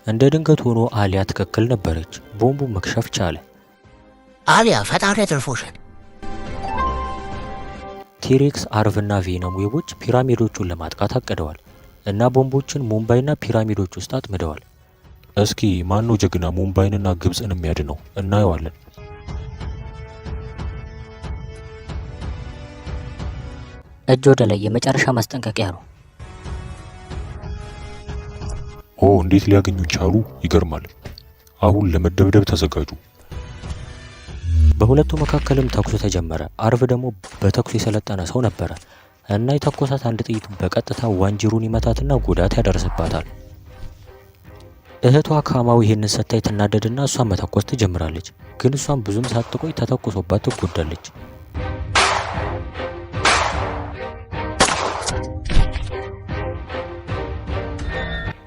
እንደ ድንገት ሆኖ አሊያ ትክክል ነበረች። ቦምቡ መክሸፍ ቻለ። አሊያ ፈጣሪ አትርፎሻል። ቴሬክስ፣ አርቭና ቬነም ዌቦች ፒራሚዶቹን ለማጥቃት አቅደዋል እና ቦምቦችን ሙምባይና ፒራሚዶች ውስጥ አጥምደዋል። እስኪ ማነው ጀግና ሙምባይንና ግብጽን የሚያድነው? እናየዋለን። እጅ ወደ ላይ፣ የመጨረሻ ማስጠንቀቂያ ነው። ኦ እንዴት ሊያገኙን ቻሉ? ይገርማል። አሁን ለመደብደብ ተዘጋጁ። በሁለቱ መካከልም ተኩስ ተጀመረ። አርቭ ደግሞ በተኩስ የሰለጠነ ሰው ነበረ እና የተኮሳት አንድ ጥይት በቀጥታ ዋንጅሩን ይመታትና ጉዳት ያደርስባታል። እህቷ ካማው ይሄንን ስታይ ትናደድና እሷን መተኮስ ትጀምራለች። ግን እሷን ብዙም ሳትቆይ ተተኩሶባት ትጎዳለች።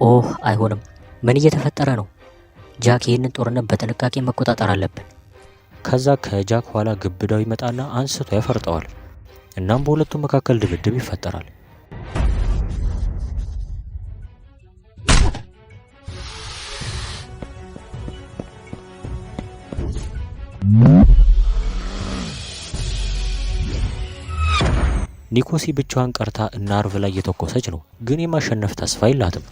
ኦህ አይሆንም! ምን እየተፈጠረ ነው? ጃክ ይህንን ጦርነት በጥንቃቄ መቆጣጠር አለብን። ከዛ ከጃክ ኋላ ግብዳው ይመጣና አንስቶ ያፈርጠዋል። እናም በሁለቱም መካከል ድብድብ ይፈጠራል። ኒኮሲ ብቻዋን ቀርታ እና አርቭ ላይ እየተኮሰች ነው፣ ግን የማሸነፍ ተስፋ የላትም።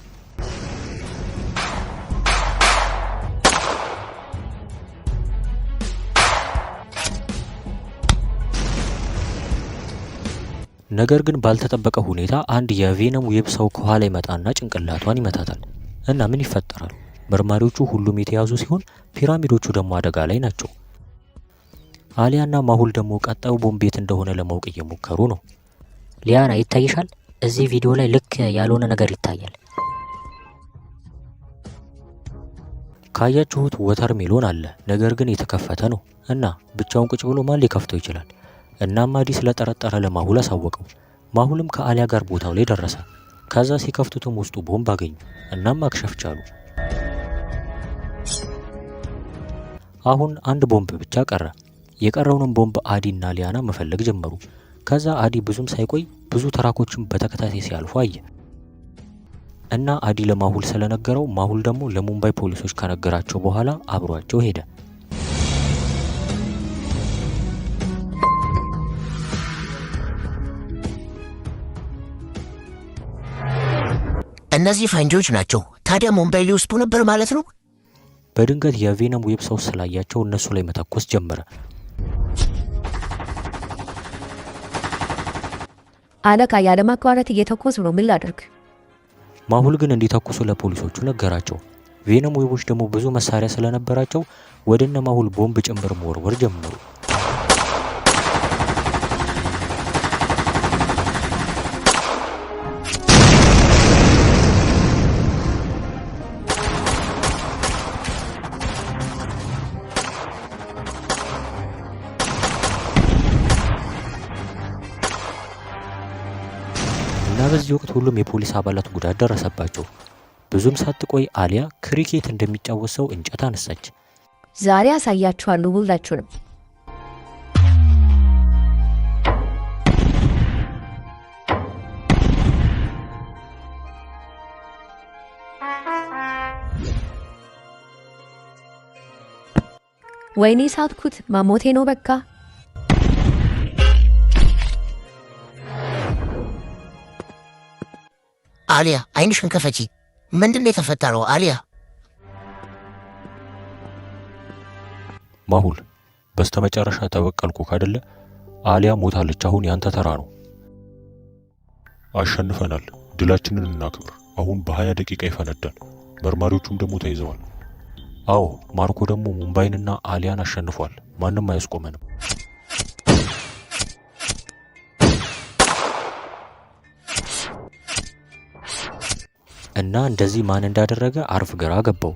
ነገር ግን ባልተጠበቀ ሁኔታ አንድ የቬነም ዌብ ሰው ከኋላ ይመጣና ጭንቅላቷን ይመታታል። እና ምን ይፈጠራል? መርማሪዎቹ ሁሉም የተያዙ ሲሆን ፒራሚዶቹ ደግሞ አደጋ ላይ ናቸው። አሊያና ማሁል ደግሞ ቀጣዩ ቦምብ የት እንደሆነ ለማወቅ እየሞከሩ ነው። ሊያና ይታይሻል? እዚህ ቪዲዮ ላይ ልክ ያልሆነ ነገር ይታያል። ካያችሁት ወተር ሜሎን አለ፣ ነገር ግን የተከፈተ ነው እና ብቻውን ቁጭ ብሎ ማን ሊከፍተው ይችላል? እናም አዲ ስለጠረጠረ ለማሁል አሳወቀው። ማሁልም ከአሊያ ጋር ቦታው ላይ ደረሰ። ከዛ ሲከፍቱትም ውስጡ ቦምብ አገኙ። እናም ማክሸፍ ቻሉ። አሁን አንድ ቦምብ ብቻ ቀረ። የቀረውንም ቦምብ አዲና ሊያና መፈለግ ጀመሩ። ከዛ አዲ ብዙም ሳይቆይ ብዙ ትራኮችን በተከታታይ ሲያልፉ አየ እና አዲ ለማሁል ስለነገረው ማሁል ደግሞ ለሙምባይ ፖሊሶች ከነገራቸው በኋላ አብሯቸው ሄደ። እነዚህ ፈንጂዎች ናቸው። ታዲያ ሙምባይ ሊወስዱ ነበር ማለት ነው? በድንገት የቬነም ዌብ ሰው ስላያቸው እነሱ ላይ መተኮስ ጀመረ። አለቃ ያለማቋረጥ እየተኮሱ ነው፣ ምን ላድርግ? ማሁል ግን እንዲተኩሱ ለፖሊሶቹ ነገራቸው። ቬነም ዌቦች ደግሞ ብዙ መሳሪያ ስለነበራቸው ወደነ ማሁል ቦምብ ጭምር መወርወር ጀመሩ። እና በዚህ ወቅት ሁሉም የፖሊስ አባላት ጉዳት ደረሰባቸው። ብዙም ሳትቆይ አሊያ ክሪኬት እንደሚጫወት ሰው እንጨት አነሳች። ዛሬ አሳያችኋለሁ ሁላችሁንም። ወይኔ ሳትኩት፣ ማሞቴ ነው በቃ። አሊያ አይንሽን ከፈቺ። ምንድን ነው የተፈጠረው አሊያ? ማሁል በስተመጨረሻ ተበቀልኩ ካደለ አሊያ ሞታለች። አሁን ያንተ ተራ ነው። አሸንፈናል። ድላችንን እናክብር። አሁን በ20 ደቂቃ ይፈነዳል። መርማሪዎቹም ደግሞ ተይዘዋል። አዎ ማርኮ ደግሞ ሙምባይንና አሊያን አሸንፏል። ማንም አያስቆመንም። እና እንደዚህ ማን እንዳደረገ አርቭ ግራ ገባው።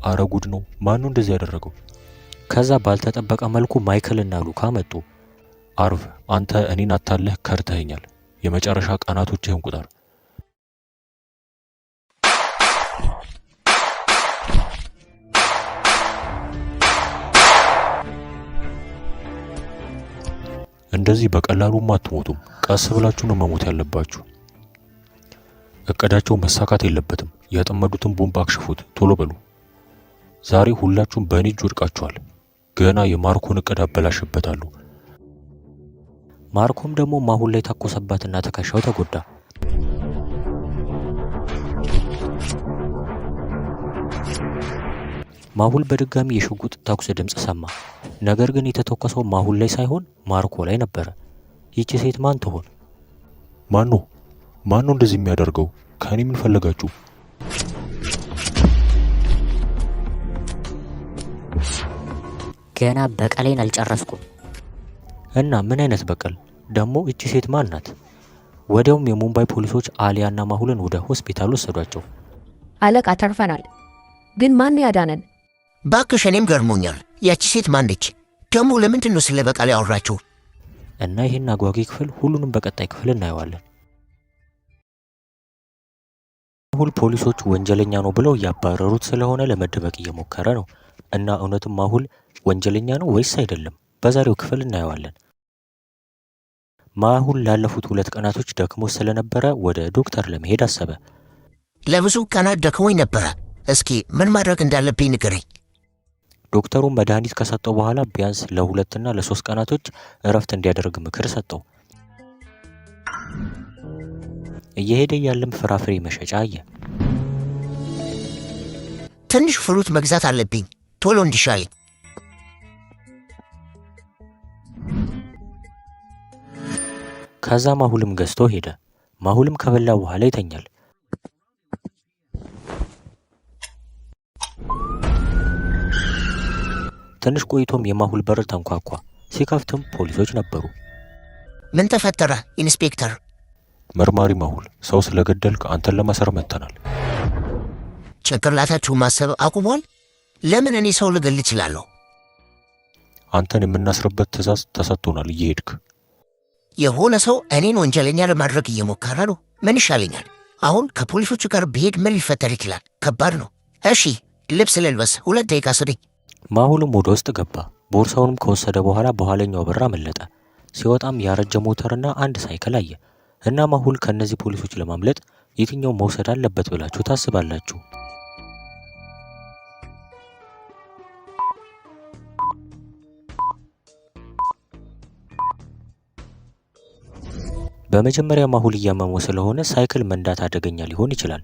አረ ጉድ ነው። ማን ነው እንደዚህ ያደረገው? ከዛ ባልተጠበቀ መልኩ ማይክል እና ሉካ መጡ። አርቭ አንተ እኔን አታለህ ከርተኸኛል። የመጨረሻ ቀናቶችህን ቁጠር። እንደዚህ በቀላሉም አትሞቱም። ቀስ ብላችሁ ነው መሞት ያለባችሁ። እቅዳቸው መሳካት የለበትም። ያጠመዱትን ቦምብ አክሽፉት። ቶሎ በሉ። ዛሬ ሁላችሁም በእኔ እጅ ወድቃችኋል። ገና የማርኮን እቅድ አበላሽበታለሁ። ማርኮም ደግሞ ማሁል ላይ ተኮሰባትና ትከሻው ተጎዳ። ማሁል በድጋሚ የሽጉጥ ተኩስ ድምፅ ሰማ። ነገር ግን የተተኮሰው ማሁል ላይ ሳይሆን ማርኮ ላይ ነበረ። ይቺ ሴት ማን ትሆን? ማን ነው እንደዚህ የሚያደርገው? ከእኔ ምን ፈለጋችሁ? ገና በቀሌን አልጨረስኩም። እና ምን አይነት በቀል ደግሞ? እቺ ሴት ማን ናት? ወዲያውም የሙምባይ ፖሊሶች አሊያና ማሁልን ወደ ሆስፒታል ወሰዷቸው። አለቃ ተርፈናል፣ ግን ማን ያዳነን? ባክሽ እኔም ገርሞኛል። ያቺ ሴት ማነች ደግሞ? ለምንድን ነው ስለ በቀል ያወራችሁ? እና ይህን አጓጊ ክፍል ሁሉንም በቀጣይ ክፍል እናየዋለን። ማሁል ፖሊሶቹ ወንጀለኛ ነው ብለው እያባረሩት ስለሆነ ለመደበቅ እየሞከረ ነው። እና እውነትም ማሁል ወንጀለኛ ነው ወይስ አይደለም? በዛሬው ክፍል እናየዋለን። ማሁል ላለፉት 2 ቀናቶች ደክሞ ስለነበረ ወደ ዶክተር ለመሄድ አሰበ። ለብዙ ቀናት ደክሞኝ ነበረ። እስኪ ምን ማድረግ እንዳለብኝ ንገረኝ። ዶክተሩ መድኃኒት ከሰጠው በኋላ ቢያንስ ለ2 እና ለ3 ቀናቶች እረፍት እንዲያደርግ ምክር ሰጠው። እየሄደ ያለም ፍራፍሬ መሸጫ አየ። ትንሽ ፍሩት መግዛት አለብኝ ቶሎ እንዲሻለኝ። ከዛ ማሁልም ገዝቶ ሄደ። ማሁልም ከበላ በኋላ ይተኛል። ትንሽ ቆይቶም የማሁል በር ተንኳኳ። ሲከፍትም ፖሊሶች ነበሩ። ምን ተፈጠረ ኢንስፔክተር? መርማሪ ማሁል፣ ሰው ስለገደልክ አንተን ለማሰር መጥተናል። ጭንቅላታችሁ ማሰብ አቁሟል? ለምን እኔ ሰው ልገል እችላለሁ? አንተን የምናስርበት ትዕዛዝ ተሰጥቶናል። እየሄድክ የሆነ ሰው እኔን ወንጀለኛ ለማድረግ እየሞከረ ነው። ምን ይሻለኛል? አሁን ከፖሊሶቹ ጋር ብሄድ ምን ሊፈጠር ይችላል? ከባድ ነው። እሺ ልብስ ልልበስ፣ 2 ደቂቃ ስጠኝ። ማሁልም ወደ ውስጥ ገባ። ቦርሳውንም ከወሰደ በኋላ በኋለኛው በር አመለጠ። ሲወጣም ያረጀ ሞተርና አንድ ሳይክል አየ። እና ማሁል ከነዚህ ፖሊሶች ለማምለጥ የትኛው መውሰድ አለበት ብላችሁ ታስባላችሁ? በመጀመሪያ ማሁል እያመመው ስለሆነ ሳይክል መንዳት አደገኛ ሊሆን ይችላል።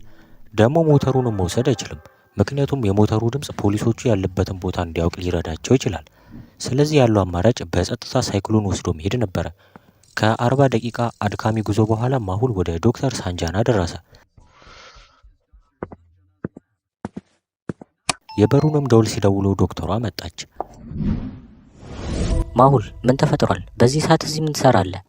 ደግሞ ሞተሩንም መውሰድ አይችልም። ምክንያቱም የሞተሩ ድምፅ ፖሊሶቹ ያለበትን ቦታ እንዲያውቅ ሊረዳቸው ይችላል። ስለዚህ ያለው አማራጭ በጸጥታ ሳይክሉን ወስዶ መሄድ ነበረ። ከ40 ደቂቃ አድካሚ ጉዞ በኋላ ማሁል ወደ ዶክተር ሳንጃና ደረሰ። የበሩንም ደውል ሲደውሉ ዶክተሯ መጣች። ማሁል ምን ተፈጥሯል? በዚህ ሰዓት እዚህ ምን ትሰራለህ?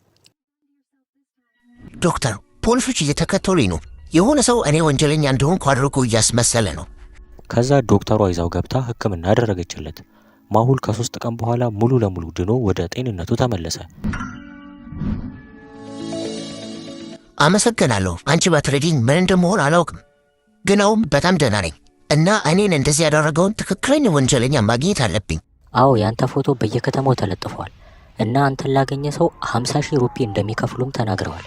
ዶክተር፣ ፖሊሶች እየተከተሉኝ ነው። የሆነ ሰው እኔ ወንጀለኛ እንደሆንኩ አድርጎ እያስመሰለ ነው። ከዛ ዶክተሯ ይዛው ገብታ ሕክምና አደረገችለት። ማሁል ከ3 ቀን በኋላ ሙሉ ለሙሉ ድኖ ወደ ጤንነቱ ተመለሰ። አመሰግናለሁ። አንቺ ባትረጂኝ ምን እንደምሆን አላውቅም፣ ግን አሁን በጣም ደህና ነኝ እና እኔን እንደዚህ ያደረገውን ትክክለኛ ወንጀለኛ ማግኘት አለብኝ። አዎ ያንተ ፎቶ በየከተማው ተለጥፏል እና አንተን ላገኘ ሰው 50,000 ሩፒ እንደሚከፍሉም ተናግረዋል።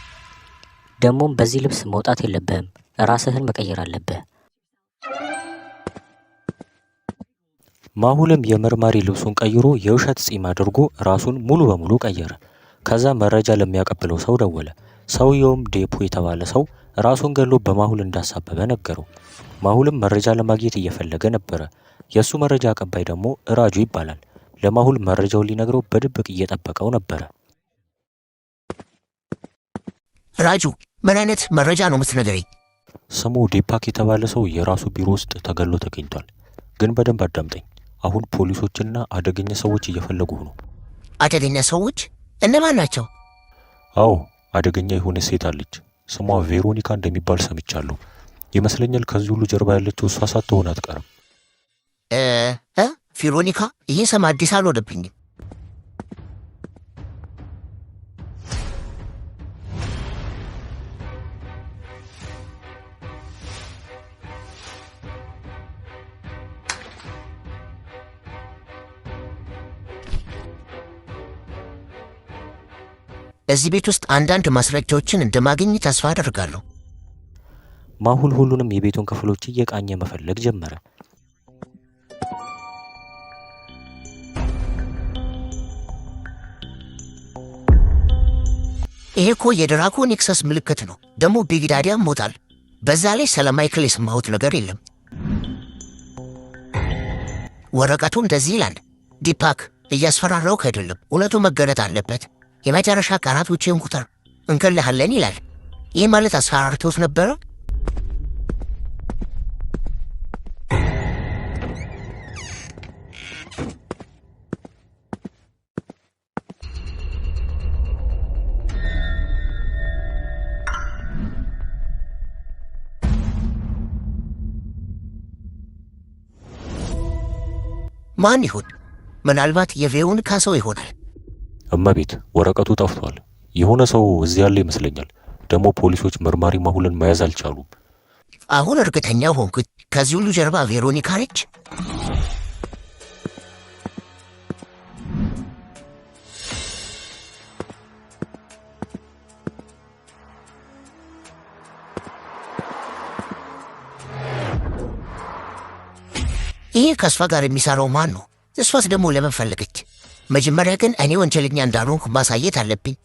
ደግሞም በዚህ ልብስ መውጣት የለብህም፣ ራስህን መቀየር አለብህ። ማሁልም የመርማሪ ልብሱን ቀይሮ የውሸት ጺም አድርጎ ራሱን ሙሉ በሙሉ ቀየረ። ከዛ መረጃ ለሚያቀብለው ሰው ደወለ። ሰውየውም ዴፖ የተባለ ሰው ራሱን ገሎ በማሁል እንዳሳበበ ነገረው። ማሁልም መረጃ ለማግኘት እየፈለገ ነበረ። የሱ መረጃ አቀባይ ደግሞ ራጁ ይባላል። ለማሁል መረጃውን ሊነግረው በድብቅ እየጠበቀው ነበረ። ራጁ፣ ምን አይነት መረጃ ነው የምትነግረኝ? ስሙ ዲፓክ የተባለ ሰው የራሱ ቢሮ ውስጥ ተገሎ ተገኝቷል። ግን በደንብ አዳምጠኝ። አሁን ፖሊሶችና አደገኛ ሰዎች እየፈለጉ ነው። አደገኛ ሰዎች? እነማን ናቸው? አዎ፣ አደገኛ የሆነ ሴት አለች። ስሟ ቬሮኒካ እንደሚባል ሰምቻለሁ። ይመስለኛል ከዚህ ሁሉ ጀርባ ያለችው እሷ ሳትሆን አትቀርም። ቬሮኒካ? ይህ ስም አዲስ አልሆነብኝም። እዚህ ቤት ውስጥ አንዳንድ ማስረጃዎችን እንደማገኝ ተስፋ አደርጋለሁ። ማሁል ሁሉንም የቤቱን ክፍሎች እየቃኘ መፈለግ ጀመረ። ይሄ እኮ የድራኮ ኔክሰስ ምልክት ነው። ደግሞ ቢግዳዲያም ሞታል። በዛ ላይ ስለ ማይክል የሰማሁት ነገር የለም። ወረቀቱ እንደዚህ ይላል። ዲፓክ እያስፈራራው አይደለም፣ እውነቱ መገለጥ አለበት። የመጨረሻ ቀናቶችን ቁጥር እንገልሃለን ይላል። ይህ ማለት አስፈራርቶት ነበረ? ማን ይሁን? ምናልባት የቬሮኒካ ሰው ይሆናል። እመቤት፣ ወረቀቱ ጠፍቷል። የሆነ ሰው እዚህ ያለ ይመስለኛል። ደግሞ ፖሊሶች መርማሪ ማሁልን መያዝ አልቻሉም። አሁን እርግጠኛ ሆንኩት። ከዚህ ሁሉ ጀርባ ቬሮኒካ ነች። ይህ ከእሷ ጋር የሚሰራው ማን ነው? እሷስ ደግሞ ለምን ፈለገች? መጀመሪያ ግን እኔ ወንጀለኛ እንዳልሆንኩ ማሳየት አለብኝ።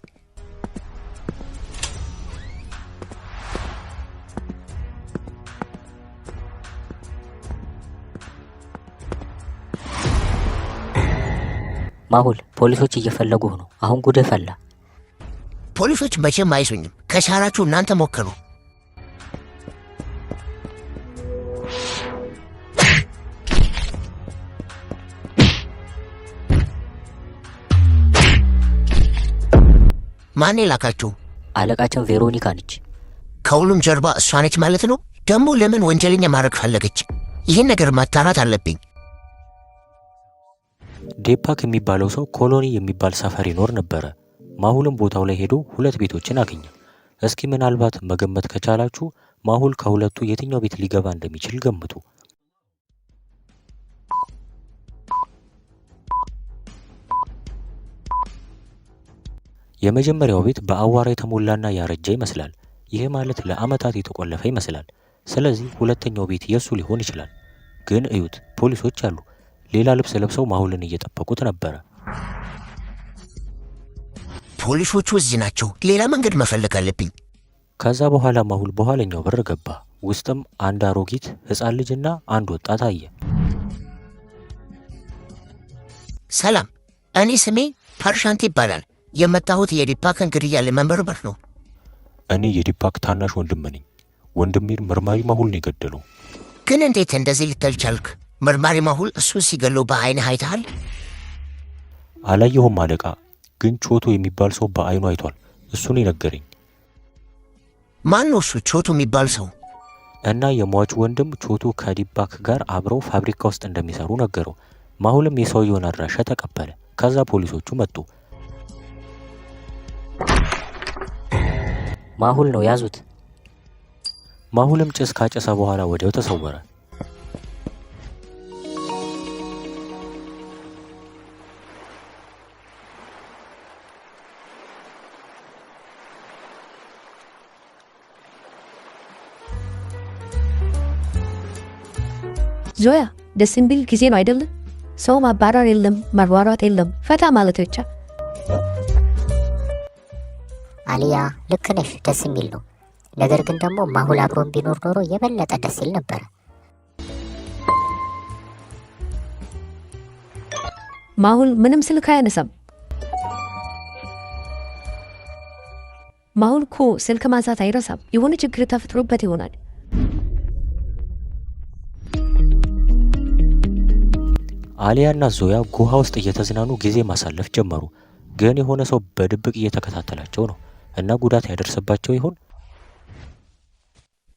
ማሁል፣ ፖሊሶች እየፈለጉህ ነው። አሁን ጉድህ ፈላ። ፖሊሶች መቼም አይሱኝም። ከቻላችሁ እናንተ ሞክሩ። ማን ላካችሁ? አለቃችን ቬሮኒካ ነች። ከሁሉም ጀርባ እሷ ነች ማለት ነው? ደግሞ ለምን ወንጀለኛ ማድረግ ፈለገች? ይህን ነገር ማጣራት አለብኝ። ዴፓክ የሚባለው ሰው ኮሎኒ የሚባል ሰፈር ይኖር ነበረ። ማሁልም ቦታው ላይ ሄዶ 2 ቤቶችን አገኘ። እስኪ ምናልባት መገመት ከቻላችሁ ማሁል ከሁለቱ የትኛው ቤት ሊገባ እንደሚችል ገምቱ። የመጀመሪያው ቤት በአዋራ የተሞላና ያረጀ ይመስላል። ይሄ ማለት ለአመታት የተቆለፈ ይመስላል። ስለዚህ ሁለተኛው ቤት የሱ ሊሆን ይችላል። ግን እዩት፣ ፖሊሶች አሉ። ሌላ ልብስ ለብሰው ማሁልን እየጠበቁት ነበረ። ፖሊሶቹ እዚህ ናቸው። ሌላ መንገድ መፈለግ አለብኝ። ከዛ በኋላ ማሁል በኋለኛው በር ገባ። ውስጥም አንድ አሮጊት ሕፃን ልጅና አንድ ወጣት አየ። ሰላም፣ እኔ ስሜ ፓርሻንት ይባላል። የመጣሁት የዲፓክን ግድያ ለመመርመር ነው። እኔ የዲፓክ ታናሽ ወንድም ነኝ። ወንድሜን መርማሪ ማሁል ነው የገደለው። ግን እንዴት እንደዚህ ልትል ቻልክ? መርማሪ ማሁል እሱ ሲገለው በአይንህ አይተሃል? አላየሁም አለቃ፣ ግን ቾቶ የሚባል ሰው በአይኑ አይቷል። እሱን የነገረኝ። ማን ነው እሱ ቾቶ የሚባል ሰው? እና የሟቹ ወንድም ቾቶ ከዲፓክ ጋር አብረው ፋብሪካ ውስጥ እንደሚሰሩ ነገረው። ማሁልም የሰውየውን አድራሻ ተቀበለ። ከዛ ፖሊሶቹ መጡ። ማሁል ነው ያዙት። ማሁልም ጭስ ካጨሰ በኋላ ወዲያው ተሰወረ። ዞያ፣ ደስ የሚል ጊዜ ነው አይደለም? ሰው ማባረር የለም፣ ማሯሯጥ የለም፣ ፈታ ማለት ብቻ። አሊያ ልክ ነሽ፣ ደስ የሚል ነው። ነገር ግን ደግሞ ማሁል አብሮን ቢኖር ኖሮ የበለጠ ደስ ይል ነበር። ማሁል ምንም ስልክ አያነሳም። ማሁል እኮ ስልክ ማንሳት አይረሳም። የሆነ ችግር ተፈጥሮበት ይሆናል። አሊያና ዞያ ጉሃ ውስጥ እየተዝናኑ ጊዜ ማሳለፍ ጀመሩ። ግን የሆነ ሰው በድብቅ እየተከታተላቸው ነው እና ጉዳት ያደርስባቸው ይሆን?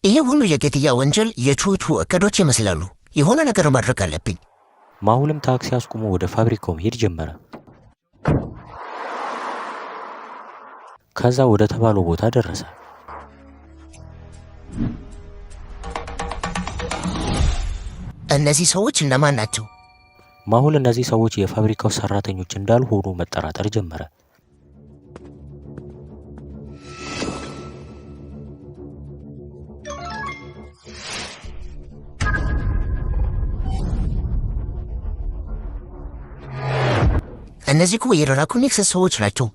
ይሄ ሁሉ የግድያ ወንጀል የቾቶ እቅዶች ይመስላሉ። የሆነ ነገር ማድረግ አለብኝ። ማሁልም ታክሲ አስቁሞ ወደ ፋብሪካው መሄድ ጀመረ። ከዛ ወደ ተባለው ቦታ ደረሰ። እነዚህ ሰዎች እነማን ናቸው? ማሁል እነዚህ ሰዎች የፋብሪካው ሰራተኞች እንዳልሆኑ መጠራጠር ጀመረ። እነዚህ እኮ የራኩኒክስ ሰዎች ናቸው።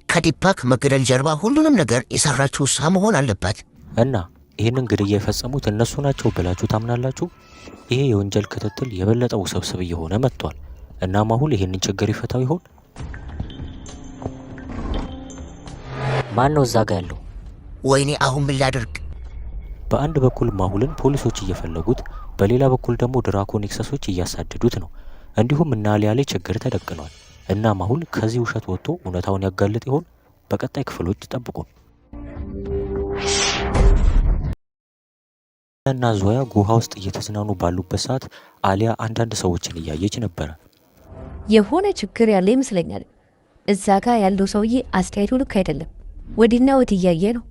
ከዲፓክ መገደል ጀርባ ሁሉንም ነገር የሰራችው እሷ መሆን አለባት። እና ይህንን ግድያ የፈጸሙት እነሱ ናቸው ብላችሁ ታምናላችሁ? ይሄ የወንጀል ክትትል የበለጠ ውስብስብ እየሆነ መጥቷል እና ማሁል ይህንን ችግር ይፈታው ይሆን? ማን ነው እዛ ጋ ያለው? ወይኔ አሁን ምን ላደርግ? በአንድ በኩል ማሁልን ፖሊሶች እየፈለጉት፣ በሌላ በኩል ደግሞ ድራኮኒክሰሶች እያሳደዱት ነው። እንዲሁም እና አሊያ ላይ ችግር ተደቅኗል እና ማሁል ከዚህ ውሸት ወጥቶ እውነታውን ያጋልጥ ይሆን? በቀጣይ ክፍሎች ጠብቁን። እና ዞያ ጉሃ ውስጥ እየተዝናኑ ባሉበት ሰዓት አሊያ አንዳንድ ሰዎችን እያየች ነበረ። የሆነ ችግር ያለ ይመስለኛል። እዛ ጋር ያለው ሰውዬ አስተያየቱ ልክ አይደለም። ወዲና ወዲህ እያየ ነው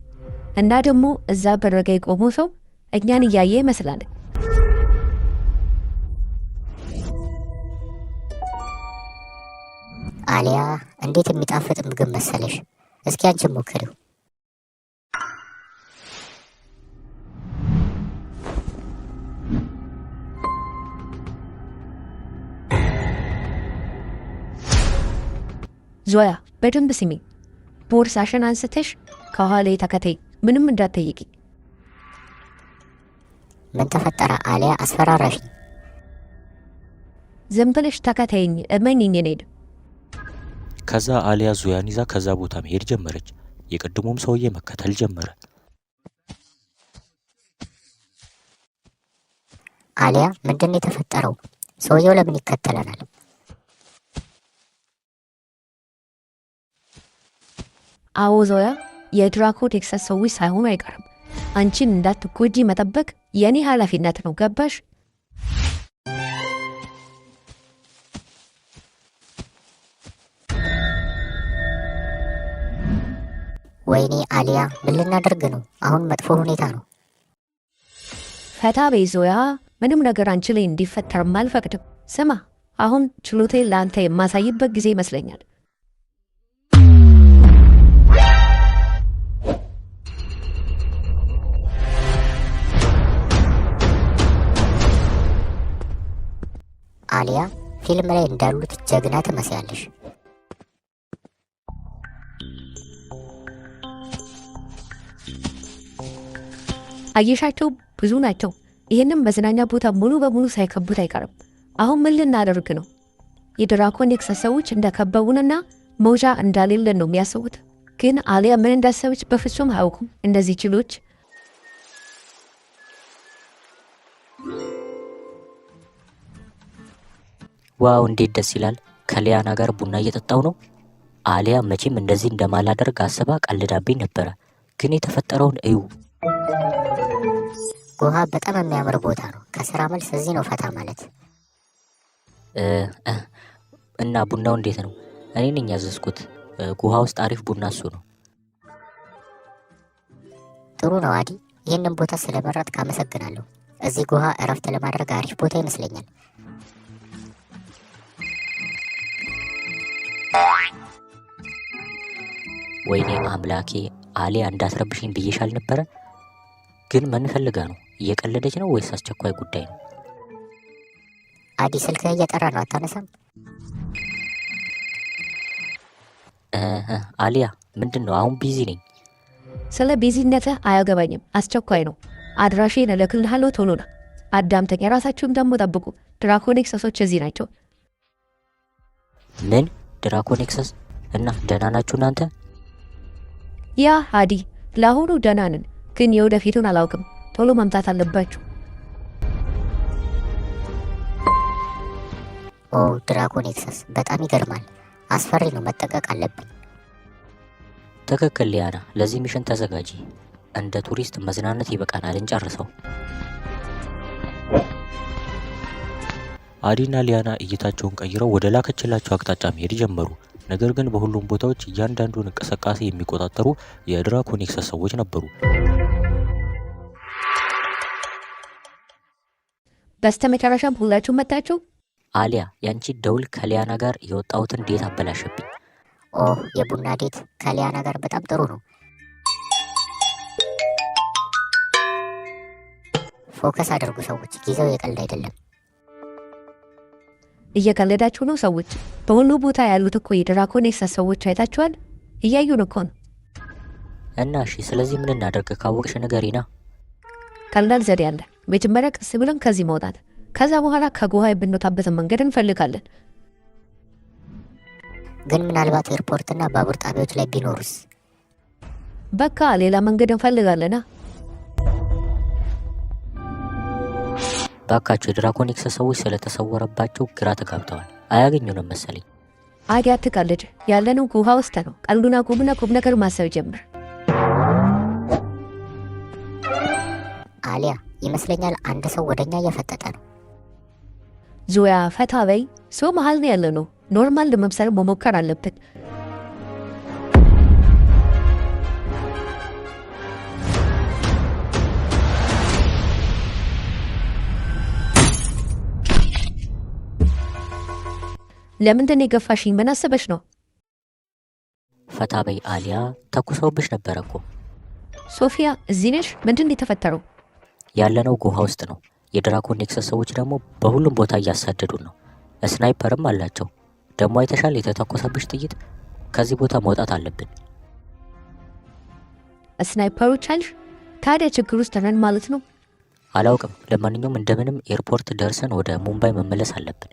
እና ደግሞ እዛ በረጋ የቆመው ሰው እኛን እያየ ይመስላል። አሊያ እንዴት የሚጣፍጥ ምግብ መሰለሽ! እስኪ አንቺ ሞክሪው። ዞያ በደንብ ስሚ። ቦርሳሽን አንስተሽ ከኋላ ተከተይ፣ ምንም እንዳትጠይቂ። ምን ተፈጠረ አሊያ? አስፈራራሽኝ። ዝም ብለሽ ተከተይኝ፣ እመኝኝ ነኝ። ከዛ አሊያ ዞያን ይዛ ከዛ ቦታ መሄድ ጀመረች። የቅድሙም ሰውዬ መከተል ጀመረ። አሊያ ምንድን ነው የተፈጠረው? ሰውየው ለምን ይከተለናል? አዎ ዞያ፣ የድራኮ ቴክሳስ ሰዎች ሳይሆኑ አይቀርም። አንቺን እንዳትጎጂ መጠበቅ የኔ ኃላፊነት ነው። ገባሽ? ወይኔ አሊያ፣ ምን ልናደርግ ነው? አሁን መጥፎ ሁኔታ ነው። ፈታ በይ ዞያ፣ ምንም ነገር አንቺ ላይ እንዲፈጠርም አልፈቅድም። ስማ፣ አሁን ችሎቴን ለአንተ የማሳይበት ጊዜ ይመስለኛል። አሊያ ፊልም ላይ እንዳሉት ጀግና ትመስያለሽ። አየሻቸው? ብዙ ናቸው። ይህንም መዝናኛ ቦታ ሙሉ በሙሉ ሳይከቡት አይቀርም። አሁን ምን ልናደርግ ነው? የድራኮ ኔክሰስ ሰዎች እንደከበቡንና መውጫ እንዳሌለን ነው የሚያስቡት። ግን አሊያ ምን እንዳሰበች በፍጹም አያውቁም እነዚህ ችሎች። ዋው እንዴት ደስ ይላል! ከሊያና ጋር ቡና እየጠጣው ነው። አሊያ መቼም እንደዚህ እንደማላደርግ አስባ ቀልዳብኝ ነበረ። ግን የተፈጠረውን እዩ። ጎሃ በጣም የሚያምር ቦታ ነው። ከስራ መልስ እዚህ ነው ፈታ ማለት። እና ቡናው እንዴት ነው? እኔ ነኝ ያዘዝኩት። ጉሃ ውስጥ አሪፍ ቡና እሱ ነው። ጥሩ ነው አዲ፣ ይህንን ቦታ ስለመረጥክ አመሰግናለሁ። እዚህ ጉሃ እረፍት ለማድረግ አሪፍ ቦታ ይመስለኛል። ወይኔ አምላኬ፣ አሊያ እንዳትረብሽኝ ብዬሻል ነበረ። ግን ምን ፈልጋ ነው? እየቀለደች ነው ወይስ አስቸኳይ ጉዳይ ነው? አዲ ስልክህ እየጠራ ነው፣ አታነሳም? አሊያ ምንድን ነው? አሁን ቢዚ ነኝ። ስለ ቢዚነትህ አያገባኝም። አስቸኳይ ነው። አድራሼን እልክልሃለሁ። ቶሎ ና፣ አዳምጠኝ። የራሳችሁም ደግሞ ጠብቁ። ድራኮኔክሰሶች እዚህ ናቸው። ምን ድራኮኔክሰስ? እና ደህና ናችሁ እናንተ? ያ አዲ፣ ለአሁኑ ደህና ነን፣ ግን የወደፊቱን አላውቅም። ቶሎ መምጣት አለባችሁ። ኦ ድራኮኔክሰስ በጣም ይገርማል። አስፈሪ ነው፣ መጠቀቅ አለብን። ትክክል ሊያና፣ ለዚህ ሚሽን ተዘጋጂ። እንደ ቱሪስት መዝናናት ይበቃናል፣ እንጨርሰው። አዲና ሊያና እይታቸውን ቀይረው ወደ ላከችላቸው አቅጣጫ መሄድ ጀመሩ። ነገር ግን በሁሉም ቦታዎች እያንዳንዱን እንቅስቃሴ የሚቆጣጠሩ የድራኮኔክሰስ ሰዎች ነበሩ። በስተመጨረሻም ሁላችሁም መጣችሁ። አሊያ ያንቺ ደውል ከሊያና ጋር የወጣሁትን ዴት አበላሸብኝ። ኦ የቡና ዴት ከሊያና ጋር በጣም ጥሩ ነው። ፎከስ አድርጉ ሰዎች፣ ጊዜው የቀልድ አይደለም። እየቀለዳችሁ ነው ሰዎች። በሁሉ ቦታ ያሉት እኮ የድራኮኔክሰስ ሰዎች አይታችኋል። እያዩን እኮ ነው። እና እሺ፣ ስለዚህ ምን እናደርግ? ካወቅሽ ንገሪና። ቀላል ዘዴ አለ። መጀመሪያ ቀስ ብለን ከዚህ መውጣት፣ ከዛ በኋላ ከጉሃ የምንወጣበትን መንገድ እንፈልጋለን። ግን ምናልባት ኤርፖርትና ባቡር ጣቢያዎች ላይ ቢኖሩስ? በቃ ሌላ መንገድ እንፈልጋለና። ባካቸው የድራኮኔክሰስ ሰዎች ስለተሰወረባቸው ግራ ተጋብተዋል። አያገኙንም መሰለኝ። አዲ አትቀልድ፣ ያለነው ጉሃ ውስጥ ነው። ቀልዱን አቁምና ቁም ነገር ማሰብ ጀምር። አሊያ ይመስለኛል አንድ ሰው ወደኛ እየፈጠጠ ነው። ዙያ ፈታ በይ። ሰው መሀል ነው ያለነው። ኖርማል ለመምሰል መሞከር አለብን። ለምንድን የገፋሽኝ? ምን አስበሽ ነው? ፈታ በይ አሊያ፣ ተኩሰውብሽ ነበረ እኮ። ሶፊያ እዚህ ነሽ? ምንድን የተፈጠረው? ያለነው ጉሃ ውስጥ ነው። የድራኮን ኔክሰስ ሰዎች ደግሞ በሁሉም ቦታ እያሳደዱን ነው። ስናይፐርም አላቸው። ደግሞ አይተሻል የተተኮሰብሽ ጥይት። ከዚህ ቦታ መውጣት አለብን። ስናይፐሮች አልሽ? ታዲያ ችግር ውስጥ ነን ማለት ነው? አላውቅም። ለማንኛውም እንደምንም ኤርፖርት ደርሰን ወደ ሙምባይ መመለስ አለብን።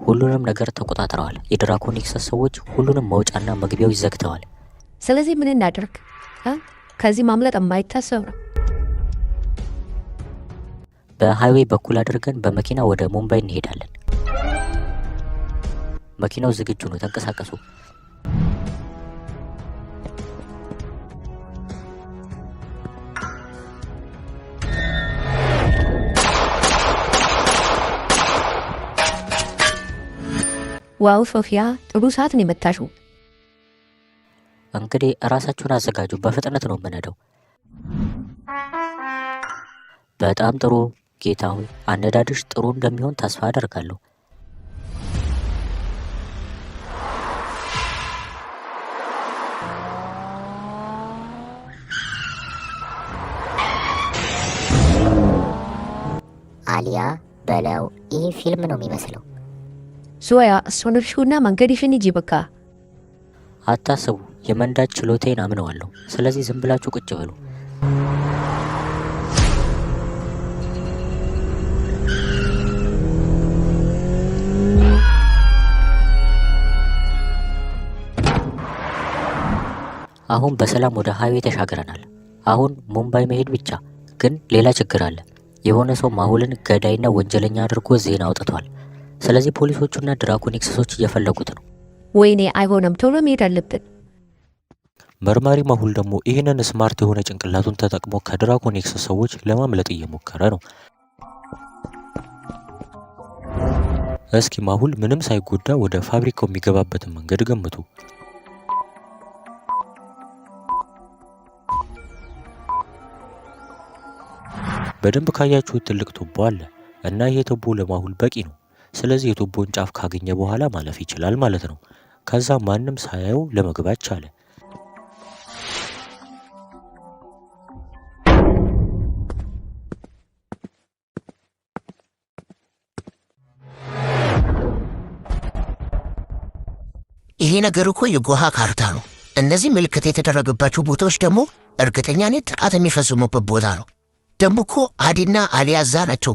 ሁሉንም ነገር ተቆጣጥረዋል። የድራኮን ኔክሰስ ሰዎች ሁሉንም መውጫና መግቢያዎች ዘግተዋል። ስለዚህ ምን እናደርግ? ከዚህ ማምለጥ የማይታሰብ ነው። በሃይዌይ በኩል አድርገን በመኪና ወደ ሙምባይ እንሄዳለን። መኪናው ዝግጁ ነው፣ ተንቀሳቀሱ። ዋው ሶፊያ፣ ጥሩ ሰዓት ነው የመታሽው። እንግዲህ እራሳችሁን አዘጋጁ፣ በፍጥነት ነው የምነደው። በጣም ጥሩ ጌታ ሆይ፣ አነዳድሽ ጥሩ እንደሚሆን ተስፋ አደርጋለሁ። አሊያ በለው፣ ይህ ፊልም ነው የሚመስለው። ሶያ እሱንሽውና መንገድሽን ሂጂ በቃ። አታስቡ፣ የመንዳት ችሎታዬን አምነዋለሁ። ስለዚህ ዝም ብላችሁ ቁጭ በሉ። አሁን በሰላም ወደ ሃይዌይ ተሻግረናል። አሁን ሙምባይ መሄድ ብቻ። ግን ሌላ ችግር አለ። የሆነ ሰው ማሁልን ገዳይና ወንጀለኛ አድርጎ ዜና አውጥቷል። ስለዚህ ፖሊሶቹና ድራኮን ኔክሰሶች እየፈለጉት ነው። ወይኔ አይሆንም፣ ቶሎ መሄድ አለብን። መርማሪ ማሁል ደግሞ ይህንን ስማርት የሆነ ጭንቅላቱን ተጠቅሞ ከድራኮን ኔክሰስ ሰዎች ለማምለጥ እየሞከረ ነው። እስኪ ማሁል ምንም ሳይጎዳ ወደ ፋብሪካው የሚገባበትን መንገድ ገምቱ። በደንብ ካያችሁት ትልቅ ቱቦ አለ እና ይሄ ቱቦ ለማሁል በቂ ነው። ስለዚህ የቱቦን ጫፍ ካገኘ በኋላ ማለፍ ይችላል ማለት ነው። ከዛ ማንም ሳያየው ለመግባት ቻለ። ይሄ ነገር እኮ የጎሃ ካርታ ነው። እነዚህ ምልክት የተደረገባቸው ቦታዎች ደግሞ እርግጠኛ ነኝ ጥቃት የሚፈጽሙበት ቦታ ነው። ደግሞ እኮ አዲና አሊያ እዛ ናቸው።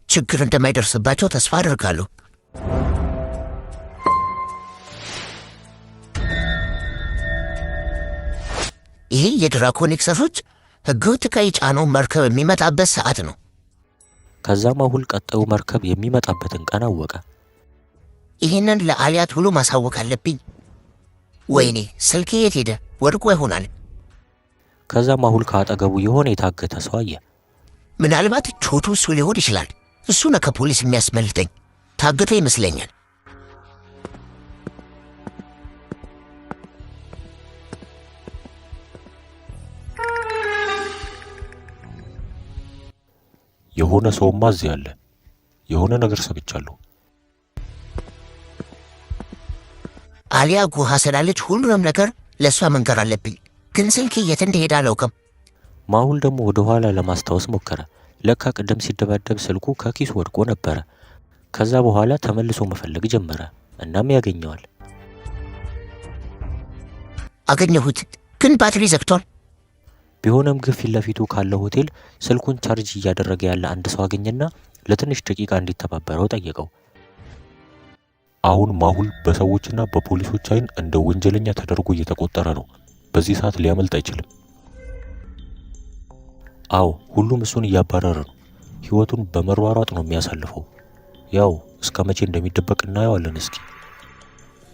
ችግር እንደማይደርስባቸው ተስፋ አደርጋለሁ። ይሄ የድራኮን ኔክሰሶች ሕገወጥ ዕቃ የጫነው መርከብ የሚመጣበት ሰዓት ነው። ከዛ ማሁል ቀጣዩ መርከብ የሚመጣበትን ቀን አወቀ። ይህንን ለአሊያ ቶሎ ማሳወቅ አለብኝ። ወይኔ ስልኬ የት ሄደ? ወድቆ ይሆናል። ከዛ ማሁል ከአጠገቡ የሆነ የታገተ ሰው አየ። ምናልባት ቾቱ እሱ ሊሆን ይችላል። እሱ ነው ከፖሊስ የሚያስመልጠኝ። ታገተ ይመስለኛል። የሆነ ሰውማ እዚህ አለ። የሆነ ነገር ሰምቻለሁ። አሊያ ጉሃ ስላለች ሁሉንም ነገር ለእሷ መንገር አለብኝ። ግን ስልኬ የት እንደሄደ አላውቅም። ማሁል ደግሞ ወደ ኋላ ለማስታወስ ሞከረ። ለካ ቅድም ሲደባደብ ስልኩ ከኪሱ ወድቆ ነበረ። ከዛ በኋላ ተመልሶ መፈለግ ጀመረ። እናም ያገኘዋል። አገኘሁት፣ ግን ባትሪ ዘግቷል። ቢሆንም ግን ፊት ለፊቱ ካለ ሆቴል ስልኩን ቻርጅ እያደረገ ያለ አንድ ሰው አገኘና ለትንሽ ደቂቃ እንዲተባበረው ጠየቀው። አሁን ማሁል በሰዎችና በፖሊሶች አይን እንደ ወንጀለኛ ተደርጎ እየተቆጠረ ነው። በዚህ ሰዓት ሊያመልጥ አይችልም። አዎ ሁሉም እሱን እያባረረ ነው። ህይወቱን በመሯሯጥ ነው የሚያሳልፈው። ያው እስከ መቼ እንደሚደበቅ እናየዋለን። እስኪ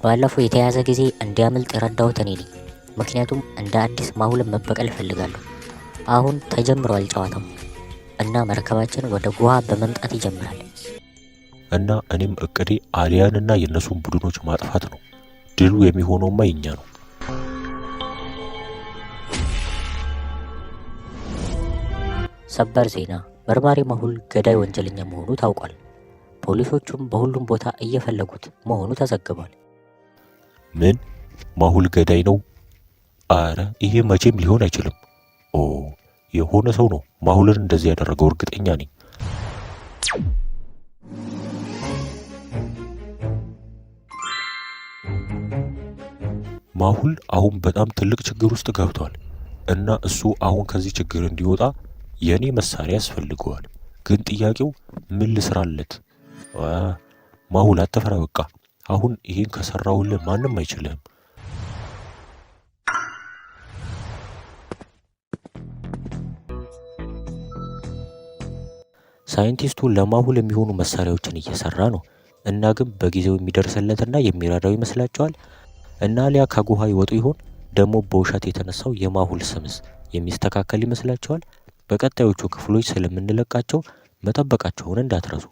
ባለፈው የተያዘ ጊዜ እንዲያመልጥ የረዳሁት እኔ ነኝ። ምክንያቱም እንደ አዲስ ማሁልን መበቀል እፈልጋለሁ። አሁን ተጀምሯል ጨዋታው እና መርከባችን ወደ ጉሃ በመምጣት ይጀምራል። እና እኔም እቅዴ አሊያንና የእነሱን ቡድኖች ማጥፋት ነው። ድሉ የሚሆነውማ የኛ ነው። ሰበር ዜና! መርማሪ ማሁል ገዳይ ወንጀለኛ መሆኑ ታውቋል። ፖሊሶቹም በሁሉም ቦታ እየፈለጉት መሆኑ ተዘግቧል። ምን? ማሁል ገዳይ ነው? አረ ይሄ መቼም ሊሆን አይችልም። ኦ የሆነ ሰው ነው ማሁልን እንደዚህ ያደረገው፣ እርግጠኛ ነኝ። ማሁል አሁን በጣም ትልቅ ችግር ውስጥ ገብቷል እና እሱ አሁን ከዚህ ችግር እንዲወጣ የኔ መሳሪያ ያስፈልገዋል። ግን ጥያቄው ምን ልስራለት? ማሁል አትፈራ፣ በቃ አሁን ይሄን ከሰራውልህ ማንም አይችልህም። ሳይንቲስቱ ለማሁል የሚሆኑ መሳሪያዎችን እየሰራ ነው እና ግን በጊዜው የሚደርስለትና የሚረዳው ይመስላችኋል? እና አሊያ ከጉሃ ይወጡ ይሆን? ደግሞ በውሸት የተነሳው የማሁል ስምስ የሚስተካከል ይመስላችኋል? በቀጣዮቹ ክፍሎች ስለምንለቃቸው መጠበቃቸውን እንዳትረሱ።